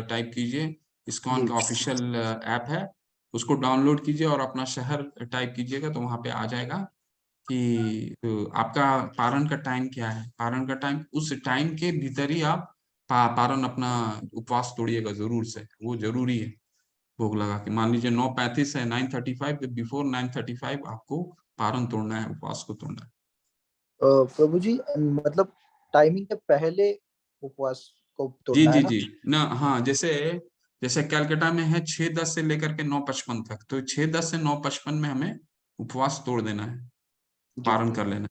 टाइप कीजिए, इस्कॉन जी का ऑफिशियल ऐप है, उसको डाउनलोड कीजिए और अपना शहर टाइप कीजिएगा, तो वहां पे आ जाएगा कि आपका पारण का टाइम क्या है, पारण का टाइम, उस टाइम के भीतर ही आप पारण अपना उपवास तोड़िएगा जरूर से, वो जरूरी है। भोग लगा के, मान लीजिए 9:35 है, 9:35, बिफोर 9:35 आपको पारण तोड़ना है, उपवास को तोड़ना है। प्रभु जी मतलब टाइमिंग के पहले उपवास को जी तोड़ना है जी ना। जी, ना हाँ, जैसे जैसे कलकत्ता में है 6:10 से लेकर के 9:55 तक, तो 6:10 से 9:55 में हमें उपवास तोड़ देना है, जी पारण प्रभु कर जी। लेना है।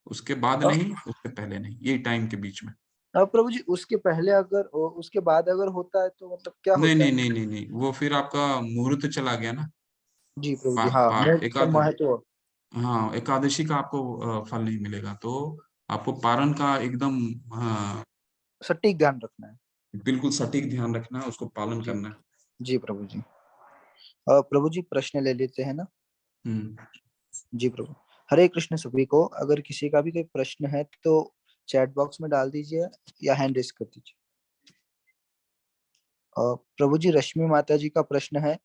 उसके बाद अ, नहीं, उससे पहले नहीं, यही टाइम के बीच में। प्रभु जी उसके पहले अगर उसके बाद अगर होता है तो मतलब क्या नहीं होता नहीं है? नहीं नहीं नहीं, वो फिर आपका मुहूर्त चला गया ना। जी प्रभु पा, जी, हाँ पा, मुहूर्त का एकाद महत्व। हाँ, एकादशी का आपको फल नहीं मिलेगा, तो आपको पारण का एकदम, हाँ, सटीक ध्यान रखना है। बिल्कुल सटीक ध्यान रखना है, उसको पालन जी। करना है। जी प्रभु जी। प्रभु जी प्रश्न ले लेते हैं ना। हम्म। जी प्रभु। हरे कृष्ण सभी को, अगर किसी का भी कोई प्रश्न है तो चैट बॉक्स में डाल दीजिए या हैंड रेस कर दीजिए। प्रभु जी रश्मि माता जी का प्रश्न है,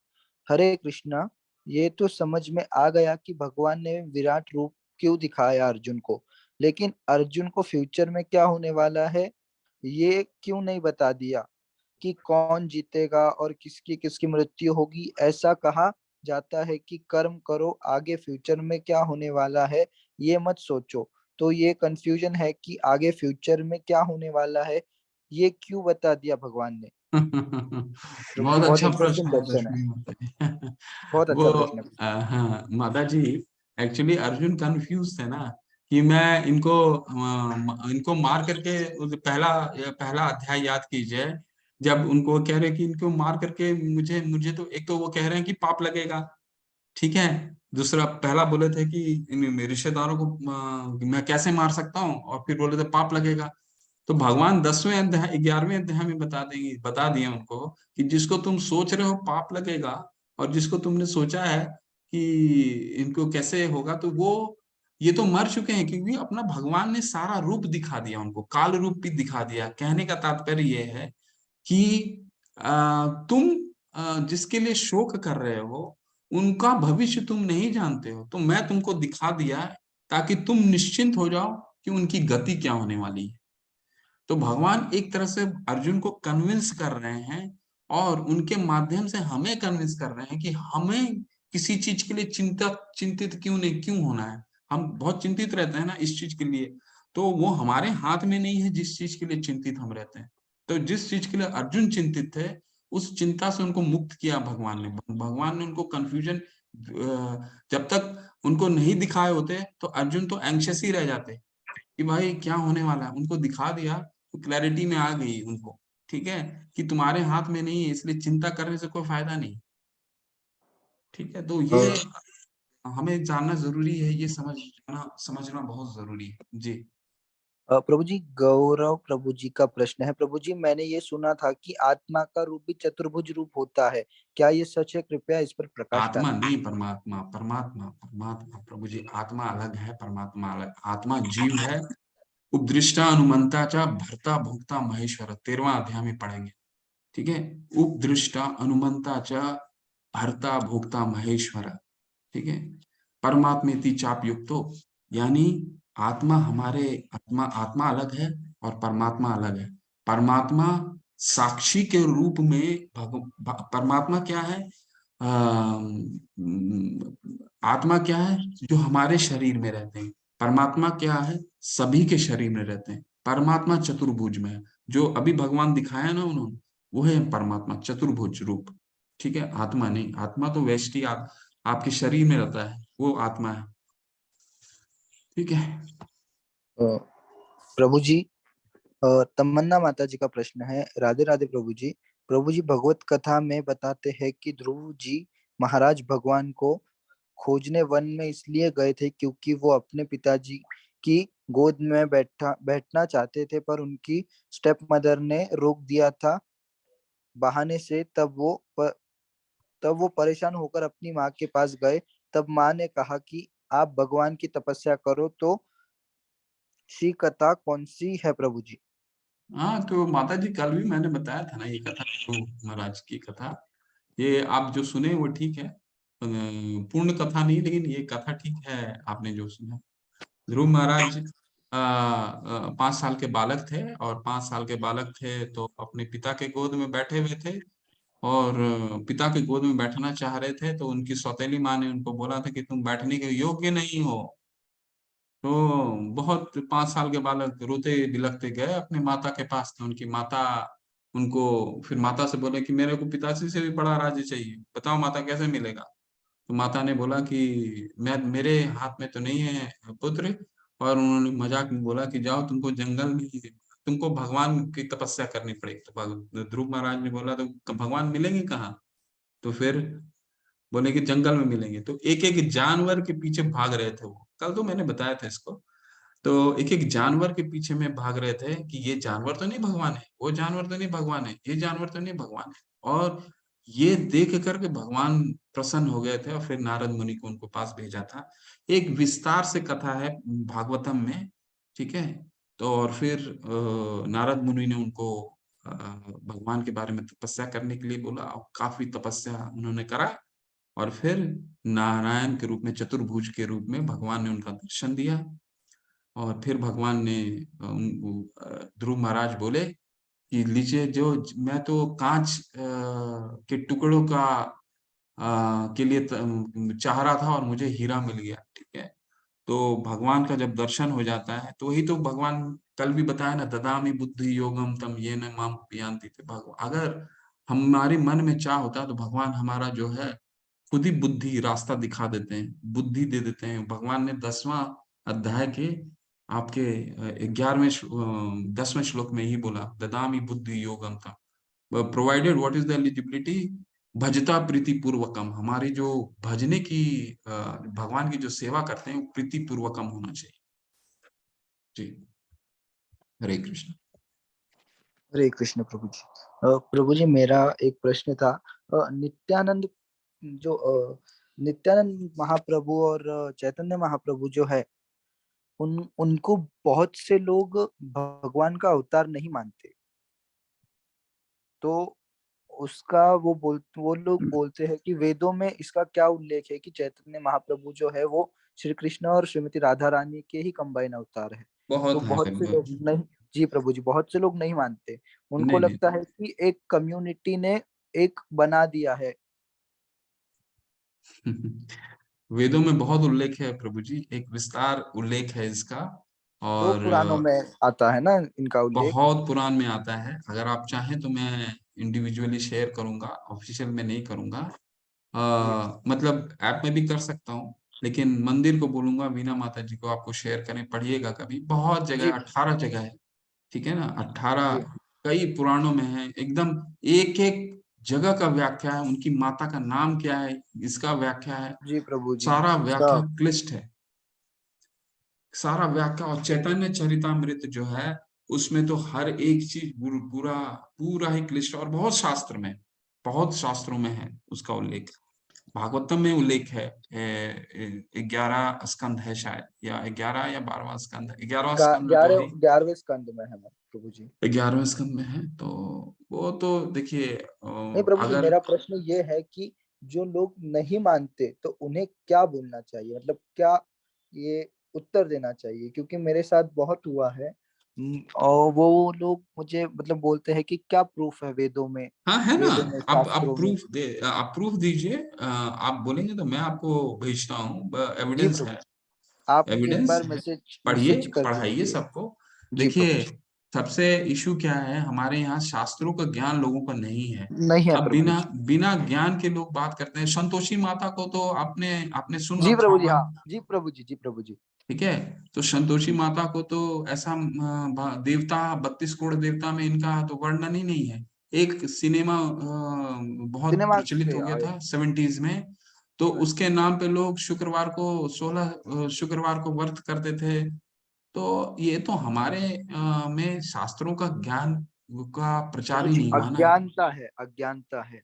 हरे कृष्णा, ये तो समझ में आ गया कि भगवान ने विराट रूप क्यों दिखाया अर्जुन को, लेकिन अर्जुन को फ्यूचर में क्या होने वाला है ये क्यों नहीं बता दिया, कि कौन जीतेगा और किसकी किसकी मृत्यु होगी। ऐसा कहा जाता है कि कर्म करो, आगे फ्यूचर में क्या होने वाला है ये मत सोचो। तो ये कंफ्यूजन है कि आगे फ्यूचर में क्या होने वाला है ये क्यों बता दिया भगवान ने। प्रभु जी बहुत बहुत अच्छा इंटरेस्टिंग प्रश्न है क्वेश्चन है। रश्मि माता जी। बहुत वो अच्छा प्रश्न है। हाँ माता जी, एक्चुअली अर्जुन कंफ्यूज थे ना, कि मैं इनको इनको मार करके, पहला पहला अध्याय याद कीजिए, जब उनको कह रहे कि इनको मार करके मुझे मुझे तो, एक तो वो कह रहे हैं कि पाप लगेगा, ठीक है, दूसरा पहला बोले थे कि इन रिश्तेदारों को मैं कैसे मार सकता हूँ, और फिर बोले थे पाप लगेगा। तो भगवान 10वें अध्याय 11वें अध्याय में बता दिए उनको कि जिसको तुम सोच रहे हो पाप लगेगा, और जिसको तुमने सोचा है कि इनको कैसे होगा, तो वो ये तो मर चुके हैं, क्योंकि अपना भगवान ने सारा रूप दिखा दिया उनको, काल रूप भी दिखा दिया। कहने का तात्पर्य ये है कि तुम जिसके लिए शोक कर रहे हो, उनका भविष्य तुम नहीं जानते हो, तो मैं तुमको दिखा दिया, ताकि तुम निश्चिंत हो जाओ कि उनकी गति क्या होने वाली है। तो भगवान एक तरह से अर्जुन को कन्विंस कर रहे हैं, और उनके माध्यम से हमें कन्विंस कर रहे हैं कि हमें किसी चीज के लिए चिंतित चिंतित क्यों होना है। हम बहुत चिंतित रहते हैं ना इस चीज के लिए, तो वो हमारे हाथ में नहीं है जिस चीज के लिए चिंतित हम रहते हैं। तो जिस चीज के लिए अर्जुन चिंतित थे, उस चिंता से उनको मुक्त किया भगवान ने। भगवान ने उनको कंफ्यूजन, जब तक उनको नहीं दिखाए होते, तो अर्जुन तो एंग्शियस ही रह जाते कि भाई क्या होने वाला है। उनको दिखा दिया तो क्लैरिटी में आ गई उनको, ठीक है, कि तुम्हारे हाथ में नहीं है, इसलिए चिंता करने से कोई फायदा नहीं। ठीक है, तो अ, ये हमें जानना जरूरी है, ये समझना बहुत जरूरी है जी। प्रभु जी गौरव प्रभु जी का प्रश्न है, प्रभु जी मैंने ये सुना था कि आत्मा का रूप भी चतुर्भुज रूप होता है, क्या ये सच है? कृपया इस पर प्रकाश आत्मा डालें। नहीं, परमात्मा, परमात्मा, परमात्मा प्रभु जी, आत्मा अलग है, परमात्मा अलग। आत्मा जीव है, उपदृष्टा अनुमंताचा भरता भोक्ता महेश्वर, 13वां अध्याय में पढ़ेंगे। ठीक है, उपदृष्टा अनुमंताचा भरता भोक्ता महेश्वर। ठीक है, परमात्मेति चाप युक्तो, यानी आत्मा हमारे, आत्मा आत्मा अलग है और परमात्मा अलग है। परमात्मा साक्षी के रूप में परमात्मा क्या है? आत्मा क्या है? जो हमारे शरीर में रहते हैं। परमात्मा क्या है? सभी के शरीर में रहते हैं। परमात्मा चतुर्भुज में है। जो अभी भगवान दिखाया ना उन्होंने, वो है परमात्मा चतुर्भुज रूप। ठीक है, आत्मा नहीं। आत्मा तो वैष्टि आपके शरीर में रहता है, वो आत्मा है। ठीक है। अ, प्रभु जी, तमन्ना माता जी का प्रश्न है। राधे राधे प्रभु जी। प्रभु जी भगवत कथा में बताते हैं कि ध्रुव जी महाराज भगवान को खोजने वन में इसलिए गए थे क्योंकि वो अपने पिताजी की गोद में बैठना चाहते थे, पर उनकी स्टेप मदर ने रोक दिया था बहाने से। तब वो परेशान होकर अपनी माँ के पास गए। तब माँ ने कहा कि आप भगवान की तपस्या करो। तो शी कथा कौन सी है प्रभु जी? हाँ, तो माता जी कल भी मैंने बताया था ना ये कथा, तो महाराज की कथा, ये आप जो सुने वो ठीक है। पूर्ण कथा नहीं, लेकिन ये कथा ठीक है आपने जो सुना। ध्रुव महाराज 5 साल के बालक थे, और 5 साल के बालक थे तो अपने पिता के गोद में बैठे हुए थे, और पिता के गोद में बैठना चाह रहे थे, तो उनकी सौतेली माँ ने उनको बोला था कि तुम बैठने के योग्य नहीं हो। तो बहुत 5 साल के बालक रोते बिलखते गए अपने माता के पास। तो उनकी माता उनको, फिर माता से बोले कि मेरे को पिताजी से भी बड़ा राज्य चाहिए, बताओ माता कैसे मिलेगा। तो माता ने बोला कि मैं, मेरे हाथ में तो नहीं है पुत्र। और उन्होंने मजाक में बोला कि जाओ, तुमको जंगल में, तुमको भगवान की तपस्या करनी पड़ेगी। तो ध्रुव महाराज ने बोला तो भगवान मिलेंगे कहाँ? तो फिर बोले कि जंगल में मिलेंगे। तो एक एक जानवर के पीछे भाग रहे थे वो, कल तो मैंने बताया था इसको। तो एक एक जानवर के पीछे में भाग रहे थे कि ये जानवर तो नहीं भगवान है, वो जानवर तो नहीं भगवान है, ये जानवर तो नहीं भगवान है। और ये देख करके भगवान प्रसन्न हो गए थे, और फिर नारद मुनि को उनको पास भेजा था। एक विस्तार से कथा है भागवतम में। ठीक है। तो और फिर नारद मुनि ने उनको भगवान के बारे में तपस्या करने के लिए बोला, और काफी तपस्या उन्होंने करा। और फिर नारायण के रूप में, चतुर्भुज के रूप में भगवान ने उनका दर्शन दिया। और फिर भगवान ने ध्रुव महाराज बोले कि लीजिए, जो मैं तो कांच के टुकड़ों का के लिए चाह रहा था, और मुझे हीरा मिल गया। ठीक है। तो भगवान का जब दर्शन हो जाता है, तो वही तो भगवान कल भी बताया ना, ददामि बुद्धि योगम तम ये न माम पियांति थे। भगवान, अगर हमारे मन में चाह होता है तो भगवान हमारा जो है खुद ही बुद्धि रास्ता दिखा देते हैं, बुद्धि दे देते हैं। भगवान ने 10वां अध्याय के आपके 10वें श्लोक में ही बोला, ददामि बुद्धि योगम था, provided what is the eligibility, भजता प्रीति पूर्वकम। हमारी जो भजने की भगवान की जो सेवा करते हैं वो प्रीति पूर्वकम होना चाहिए। जी। हरे कृष्ण। हरे कृष्ण प्रभु जी। प्रभु जी मेरा एक प्रश्न था। नित्यानंद, जो नित्यानंद महाप्रभु और चैतन्य महाप्रभु जो है, उनको बहुत से लोग भगवान का अवतार नहीं मानते। तो उसका वो लोग बोलते हैं कि वेदों में इसका क्या उल्लेख है कि चैतन्य महाप्रभु जो है वो श्री कृष्ण और श्रीमती राधा रानी के ही कंबाइन अवतार है। तो बहुत है बहुत फिर से लोग नहीं, जी प्रभु जी, बहुत से लोग नहीं मानते। उनको नहीं नहीं। लगता है कि एक कम्युनिटी ने एक बना दिया है। वेदों में बहुत उल्लेख है प्रभु जी, एक विस्तार उल्लेख है इसका। तो और पुराणों में आता है ना इनका उल्लेख। बहुत पुराण में आता है। अगर आप चाहें तो मैं इंडिविजुअली शेयर करूंगा, ऑफिशियल में नहीं करूंगा। जी मतलब ऐप में भी कर सकता हूँ, लेकिन मंदिर को बोलूंगा वीणा माता जी को आपको शेयर करें, पढ़िएगा कभी। बहुत जी जगह, 18 जगह है। ठीक है ना, 18, जी कई पुराणों में है एकदम। एक एक जगह का व्याख्या है, उनकी माता का नाम क्या है, इसका व्याख्या है। जी प्रभु जी। सारा व्याख्या सब। क्लिष्ट है, सारा व्याख्या। और चैतन्य चरितामृत जो है, उसमें तो हर एक चीज पूरा पूरा ही क्लिष्ट, और बहुत शास्त्र में, बहुत शास्त्रों में है उसका उल्लेख। भागवतम में उल्लेख है, 11 स्कंद है शायद, या 11 या 12वां स्कंद, 11वां स्कंद तो है, 11वें स्कंद में है प्रभु जी। 11वें स्कंद में है। तो वो तो देखिए नहीं प्रभु जी, अगर, मेरा प्रश्न ये है कि जो लोग नहीं मानते तो उन्हें क्या बोलना चाहिए, मतलब क्या ये उत्तर देना चाहिए, क्योंकि मेरे साथ बहुत हुआ है। और वो लोग मुझे मतलब बोलते हैं कि क्या प्रूफ है वेदों में, हाँ है ना, वेदों में, आप शास्त्रों में। आप प्रूफ दीजिए, आप बोलेंगे तो मैं आपको भेजता हूँ, जी एविडेंस प्रभु है, जी, आप मुझे एक एविडेंस बार है। मैसेज पढ़िए, मैसेज कर पढ़ाइए दीजिए। सबको। जी देखिए, प्रभु जी। सबसे इशू क्या है, हमारे यहाँ शास्त्रों का ज्ञान लोगों को नहीं है। नहीं है अब प्रभु बिना जी। बिना ज्ञान के लोग बात करते हैं। संतोषी माता को तो आपने आपने सुन जी रखा प्रभु जी, होगा, हाँ। जी प्रभु जी, जी प्रभु जी। ठीक है। तो संतोषी माता को तो ऐसा देवता, 32 करोड़ देवता में इनका तो वर्णन ही नहीं है। एक सिनेमा बहुत सिनेमा प्रचलित से हो गया आए। था 70s में, तो उसके नाम पे लोग शुक्रवार को 16 शुक्रवार को व्रत करते थे। तो ये तो हमारे में शास्त्रों का ज्ञान का प्रचार प्रभु ही जी, नहीं हुआ ना, अज्ञानता है, अज्ञानता है।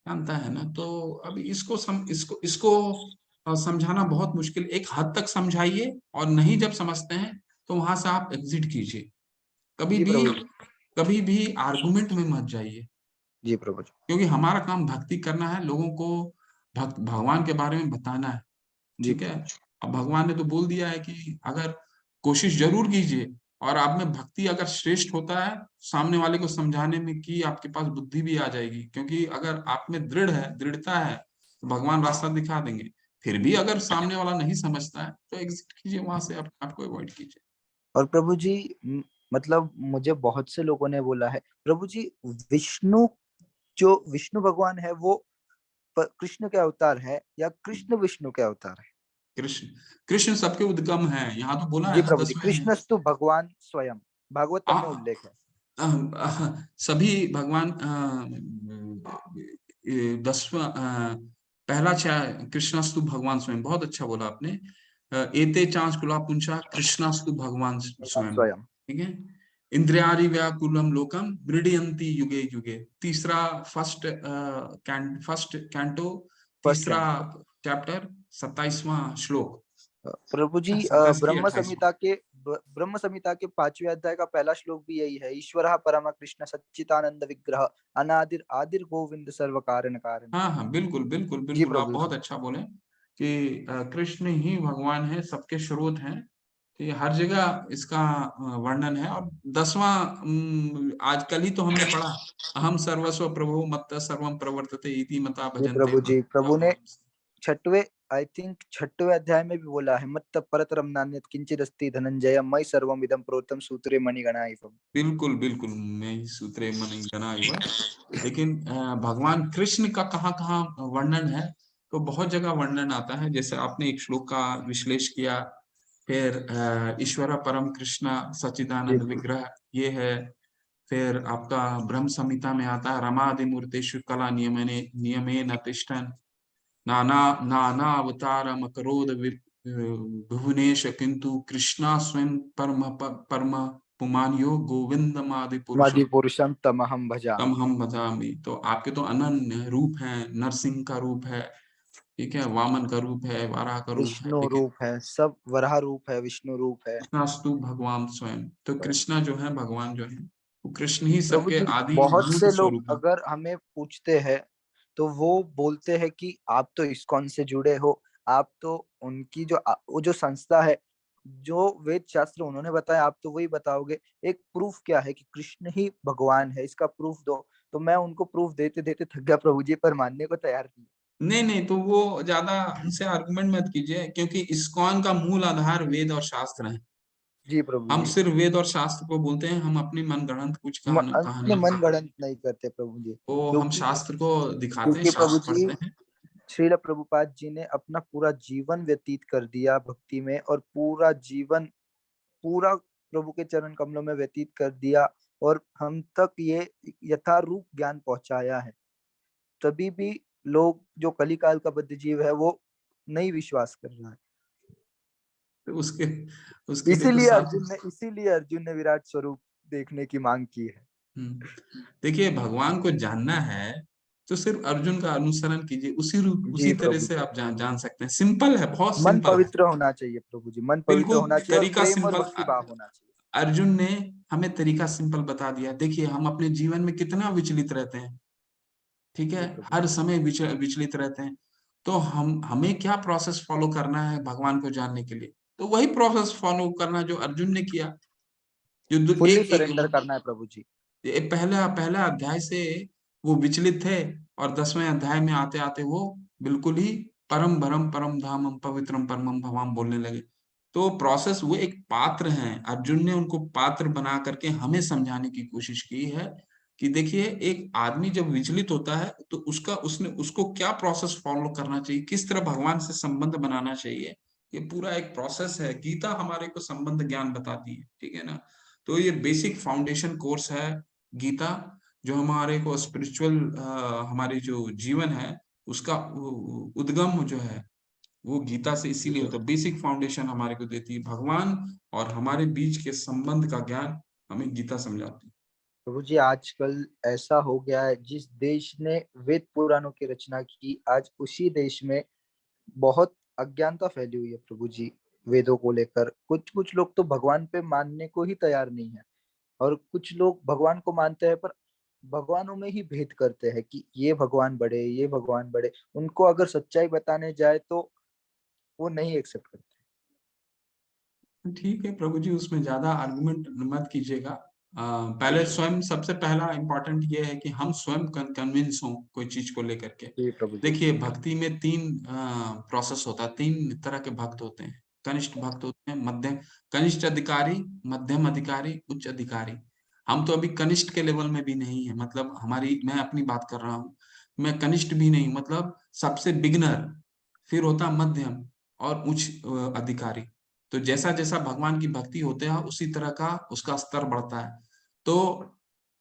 जानता है ना। तो अभी इसको इसको समझाना बहुत मुश्किल, एक हद तक समझाइए, और नहीं जब समझते हैं तो वहां से आप एग्जिट कीजिए। कभी जी भी, प्रभु जी। कभी भी आर्गुमेंट में मत जाइए, जी प्रभु जी। क्योंकि हमारा काम भक्ति करना है, लोगों को भगवान के बारे में बताना है, जी ठीक है। प्रभु जी। अब भगवान ने तो बोल दिया है कि अगर कोशिश जरूर कीजिए, और आप में भक्ति अगर श्रेष्ठ होता है, सामने वाले को समझाने में की आपके पास बुद्धि भी आ जाएगी, क्योंकि अगर आप में दृढ़ता है तो भगवान रास्ता दिखा देंगे। फिर भी अगर सामने वाला नहीं समझता है तो एग्जिट कीजिए वहां से, अपने आप को अवॉइड कीजिए। और प्रभु जी, मतलब मुझे बहुत से लोगों ने बोला है प्रभु जी, विष्णु, जो विष्णु भगवान है वो कृष्ण के अवतार है या कृष्ण विष्णु के अवतार है? कृष्ण, कृष्ण सबके उद्गम है, यहाँ तो बोला जी है ना प्रभु जी, 10वें में। कृष्णस्तु भगवान स्वयं, भागवतम में आ, उल्लेख है। सभी भगवान, 10वां, पहला कृष्णास्तु भगवान स्वयं, बहुत अच्छा बोला आपने। एते चांस कुला पुंसा कृष्णास्तु भगवान भगवान स्वयं, स्वयं। ठीक है। इंद्रियारि व्याकुलम लोकम मृडयंती युगे युगे, तीसरा, फर्स्ट कैंटो, फर्स्ट तीसरा कैंटो। चैप्टर, 27वां श्लोक, प्रभु जी, 27 की ब्रह्म 28वां। संहिता के, ब्रह्म संहिता के 5वें अध्याय का पहला श्लोक भी यही है, ईश्वर परम कृष्ण सच्चिदानंद विग्रह, अनादिर आदिर गोविंद सर्व कारण कारण। हाँ हाँ, बिल्कुल बिल्कुल जी बिल्कुल, आप प्रभु बहुत जी। अच्छा बोले कि कृष्ण ही भगवान है, सबके स्रोत हैं। तो ये हर जगह इसका वर्णन है। और 10वां, आज कल ही तो हमने पढ़ा, अहम सर्वस्व प्रभु मत्त सर्वम प्रवर्तते इति मता जी भजन्ते प्रभु जी, भक्ता प्रभु ने माम। छठवें, आई थिंक 6वें अध्याय में भी बोला है, मत्त परतरम नान्यत् किंचिदस्ति धनंजय मयि सर्वम इदं प्रोतम सूत्रे मणिगणा इव। बिल्कुल बिल्कुल, मैं ही सूत्रे मन जना इव। लेकिन भगवान कृष्ण का कहाँ कहाँ वर्णन है, तो बहुत जगह वर्णन आता है। जैसे आपने एक श्लोक का विश्लेष किया, फिर ईश्वर परम कृष्ण जी सच्चिदानंद विग्रह, ये है। फिर आपका ब्रह्म संहिता में आता है, रमादि मूर्तेषु कला नियमने नियमेन तिष्ठन्, नाना नाना अवतारम करोद भुवनेश, किंतु कृष्णा स्वयं परम पुमान्यो गोविंदमादि मादि पुरुषम पुरुषम तमहम तम भजामि। हम भजामि। तो आपके तो अनन्य रूप हैं, नरसिंह का रूप है, ठीक है, वामन का रूप है, वाराह का रूप है, विष्णु लेकिन रूप है, सब वराह रूप है, विष्णु रूप है। कृष्णास्तु भगवान स्वयं। तो कृष्णा जो है, भगवान जो है, वो कृष्ण ही प्रभु सबके जी, आदि बहुत मूल से लोग स्वरूप है। अगर हमें पूछते हैं तो वो बोलते हैं कि आप तो इस्कॉन से जुड़े हो, आप तो उनकी जो वो जो संस्था है, जो वेद शास्त्र उन्होंने बताया, आप तो वही बताओगे, एक प्रूफ क्या है कि कृष्ण ही भगवान है, इसका प्रूफ दो। तो मैं उनको प्रूफ देते देते थक गया प्रभु जी, पर मानने को तैयार नहीं। नहीं नहीं, तो वो ज्यादा उनसे आर्गुमेंट मत कीजिए, क्योंकि इस्कॉन का मूल आधार वेद और शास्त्र है। जी प्रभु हम जी। सिर्फ वेद और शास्त्र को बोलते हैं, हम अपनी मनगढ़ंत कुछ अपने कहानियां मन कहते हैं। गढ़ंत नहीं करते प्रभु जी, तो हम क्योंकि शास्त्र को दिखाते हैं, क्योंकि प्रभु शास्त्र जी, पढ़ते हैं। श्रील प्रभुपाद जी ने अपना पूरा जीवन व्यतीत कर दिया भक्ति में, और पूरा जीवन पूरा प्रभु के चरण कमलों में व्यतीत कर दिया, और हम तक ये यथारूप ज्ञान पहुंचाया है। तभी भी लोग, जो कलिकाल का बद्ध जीव है, वो नहीं विश्वास कर रहा है। तो उसके उसके लिए तो इसीलिए अर्जुन ने विराट स्वरूप देखने की मांग की है। हम्म, देखिए, भगवान को जानना है तो सिर्फ अर्जुन का अनुसरण कीजिए, जी उसी तरह प्रभु से जी। आप जान सकते हैं। सिंपल है, बहुत मन सिंपल है। पवित्र होना चाहिए प्रभु जी, मन पवित्र बिल्कुल होना चाहिए और तरीका प्रेम और सिंपल। भक्ति भाव होना चाहिए। अर्जुन ने हमें तरीका सिंपल बता दिया। देखिए हम अपने जीवन में कितना विचलित रहते हैं, ठीक है, जी प्रभु हर जी। समय विचलित रहते हैं। तो हमें क्या प्रोसेस फॉलो करना है भगवान को जानने के लिए? तो वही प्रोसेस फॉलो करना जो अर्जुन ने किया। फुल्ली एक एक सरेंडर करना है प्रभु जी। ये पहला पहला अध्याय से वो विचलित थे, और 10वें अध्याय में आते आते वो बिल्कुल ही परम भरम परम धामम पवित्रम परमम भवाम बोलने लगे। तो प्रोसेस, वो एक पात्र हैं, अर्जुन ने उनको पात्र बना करके हमें समझाने की कोशिश की है कि देखिए एक आदमी जब विचलित होता है तो उसको क्या प्रोसेस फॉलो करना चाहिए, किस तरह भगवान से संबंध बनाना चाहिए। ये पूरा एक प्रोसेस है। गीता हमारे को संबंध ज्ञान बताती है, ठीक है ना। तो ये बेसिक फाउंडेशन कोर्स है गीता, जो हमारे को स्पिरिचुअल, हमारे जो जीवन है उसका उद्गम जो है वो गीता से जी इसीलिए होता प्रभु। है। बेसिक फाउंडेशन हमारे को देती है भगवान और हमारे बीच के संबंध का ज्ञान हमें गीता समझाती है। प्रभु जी आजकल ऐसा हो गया है, जिस देश ने वेद पुराणों की रचना की, आज उसी देश में बहुत अज्ञानता फैली हुई है प्रभु जी। वेदों को लेकर कुछ कुछ लोग तो भगवान पे मानने को ही तैयार नहीं है, और कुछ लोग भगवान को मानते हैं पर भगवानों में ही भेद करते हैं कि ये भगवान बड़े, ये भगवान बड़े। उनको अगर सच्चाई बताने जाए तो वो नहीं एक्सेप्ट करते। ठीक है प्रभु जी, उसमें ज्यादा आर्गुमेंट मत कीजिएगा। जी पहले प्रभु। स्वयं, सबसे पहला इम्पोर्टेंट ये है कि हम स्वयं कन्विंस हों कोई चीज को लेकर के। जी प्रभु जी। देखिए भक्ति में तीन प्रोसेस होता है, तीन तरह के भक्त होते हैं। कनिष्ठ भक्त होते हैं, मध्यम, कनिष्ठ अधिकारी, मध्यम अधिकारी, उच्च अधिकारी। हम तो अभी कनिष्ठ के लेवल में भी नहीं है, मतलब मैं अपनी बात कर रहा हूँ। मैं कनिष्ठ भी नहीं, मतलब सबसे बिगनर। फिर होता मध्यम और उच्च अधिकारी। तो जैसा जैसा भगवान की भक्ति होते हैं उसी तरह का उसका स्तर बढ़ता है। तो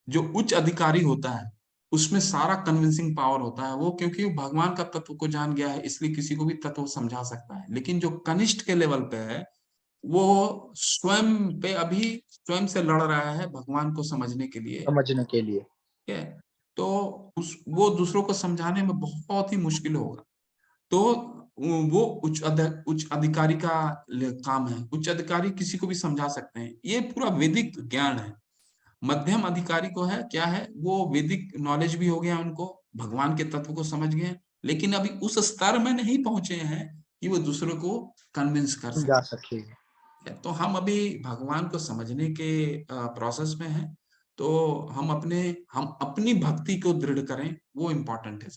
जो उच्च अधिकारी होता है उसमें सारा कन्विंसिंग पावर होता है वो, क्योंकि वो भगवान का तत्व को जान गया है, इसलिए किसी को भी तत्व समझा सकता है। लेकिन जो कनिष्ठ के लेवल पे है वो स्वयं पे अभी स्वयं से लड़ रहा है भगवान को समझने के लिए, समझने के लिए। ठीक है। तो वो दूसरों को समझाने में बहुत ही मुश्किल होगा। तो वो उच्च अधिकारी का काम है। उच्च अधिकारी किसी को भी समझा सकते हैं, ये पूरा वैदिक ज्ञान है। मध्यम अधिकारी को है क्या है, वो वैदिक नॉलेज भी हो गया उनको, भगवान के तत्व को समझ गए, लेकिन अभी उस स्तर में नहीं पहुंचे हैं कि वो दूसरों को कन्विंस कर समझा सके। सके। तो हम अभी भगवान को समझने के प्रोसेस में हैं। तो हम अपनी भक्ति को दृढ़ करें, वो इम्पोर्टेंट है।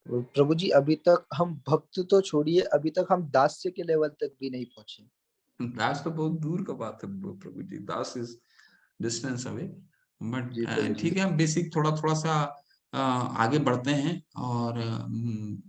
प्रभु जी अभी तक हम भक्त तो छोड़िए, अभी तक हम दास्य के लेवल तक भी नहीं पहुंचे। दास तो बहुत दूर का बात है प्रभु जी, दास इज डिस्टेंस अवे। जी प्रभु बट जी। ठीक है, हम बेसिक थोड़ा थोड़ा सा आगे बढ़ते हैं, और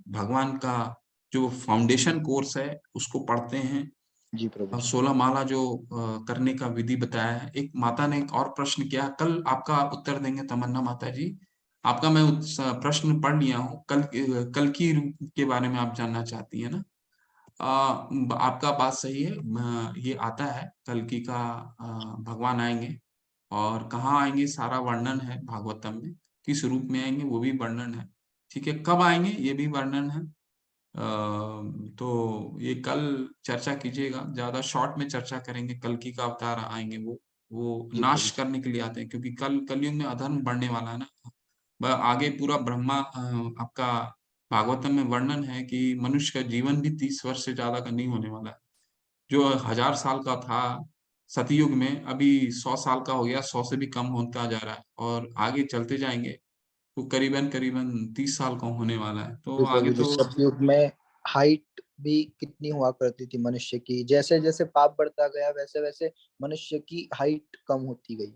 भगवान का जो फाउंडेशन कोर्स है उसको पढ़ते हैं। जी प्रभु और जी। 16 माला जो करने का विधि बताया है। एक माता ने एक और प्रश्न किया, कल आपका उत्तर देंगे तमन्ना माता जी। आपका मैं प्रश्न पढ़ लिया हूँ। कल की रूप के बारे में आप जानना चाहती है ना। आपका बात सही है। ये आता है कल्कि का, भगवान आएंगे, और कहाँ आएंगे सारा वर्णन है भागवतम में। किस रूप में आएंगे वो भी वर्णन है, ठीक है। कब आएंगे ये भी वर्णन है। तो ये कल चर्चा कीजिएगा, ज्यादा शॉर्ट में चर्चा करेंगे। कल्कि का अवतार आएंगे, वो जी नाश प्रभु जी। करने के लिए आते हैं, क्योंकि कलयुग में अधर्म बढ़ने वाला है ना। आगे पूरा ब्रह्मा, आपका भागवतम में वर्णन है कि मनुष्य का जीवन भी 30 वर्ष से ज्यादा का नहीं होने वाला है। जो 1000 साल का था सतयुग में, अभी 100 साल का हो गया, 100 से भी कम होता जा रहा है, और आगे चलते जाएंगे तो करीबन करीबन 30 साल का होने वाला है। तो जी आगे प्रभु जी, तो सतयुग में हाइट भी कितनी हुआ करती थी मनुष्य की, जैसे जैसे पाप बढ़ता गया वैसे वैसे मनुष्य की हाइट कम होती गई।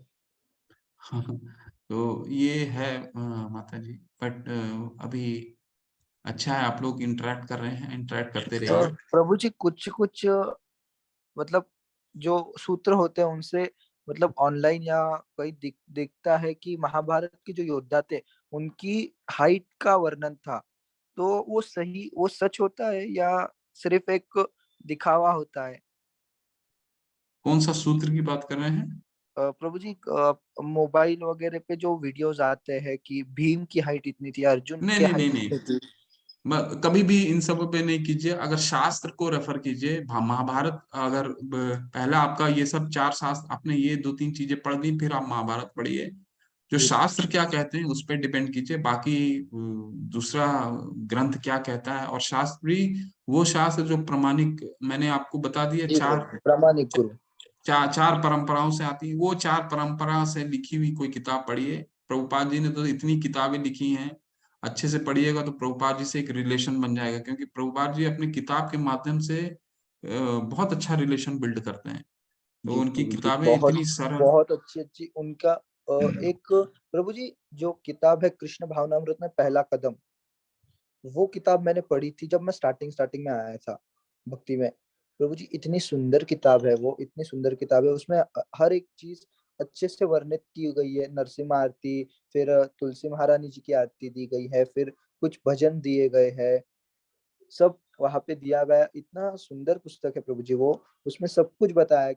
तो ये है माता जी। बट अभी अच्छा है, आप लोग इंटरेक्ट कर रहे हैं, इंटरेक्ट करते तो रहिए। प्रभु जी कुछ कुछ मतलब जो सूत्र होते हैं उनसे, मतलब ऑनलाइन या कहीं दिखता है कि महाभारत के जो योद्धा थे उनकी हाइट का वर्णन था। तो वो सही, वो सच होता है या सिर्फ एक दिखावा होता है? कौन सा सूत्र की बात कर रहे हैं? प्रभु जी मोबाइल वगैरह पे जो वीडियोस आते हैं कि भीम की हाइट इतनी थी, अर्जुन नहीं की नहीं नहीं हाइट नहीं, इतनी थी। कभी भी इन सब पे नहीं कीजिए। अगर शास्त्र को रेफर कीजिए, महाभारत, अगर पहला आपका ये सब चार शास्त्र, आपने ये दो तीन चीजें पढ़ ली, फिर आप महाभारत पढ़िए। जो जी शास्त्र क्या कहते हैं उस पर डिपेंड कीजिए, बाकी दूसरा ग्रंथ क्या कहता है। और शास्त्र भी वो शास्त्र जो प्रमाणिक, मैंने आपको बता दिया, जी चार प्रभु जी, प्रामाणिक गुरु। चार परंपराओं से आती है। वो चार परंपरा से लिखी हुई कोई किताब पढ़िए। प्रभुपाद जी ने तो इतनी किताबें लिखी हैं, अच्छे से पढ़िएगा तो प्रभुपाद जी से एक रिलेशन बन जाएगा, क्योंकि प्रभुपाद जी अपनी किताब के माध्यम से बहुत अच्छा रिलेशन बिल्ड करते हैं। तो जी उनकी प्रभु जी, किताबें बहुत इतनी सरल। बहुत अच्छी अच्छी उनका एक प्रभु जी जो किताब है कृष्ण भावनामृत में पहला कदम, वो किताब मैंने पढ़ी थी जब मैं स्टार्टिंग स्टार्टिंग में आया था भक्ति में। प्रभु जी इतनी सुंदर किताब है वो, इतनी सुंदर किताब है, उसमें हर एक चीज अच्छे से वर्णित की गई है। नरसिम्हा आरती, फिर तुलसी महारानी जी की आरती दी गई है, फिर कुछ भजन दिए गए हैं, सब वहां पे दिया गया। इतना सुंदर पुस्तक है प्रभु जी वो, उसमें सब कुछ बताया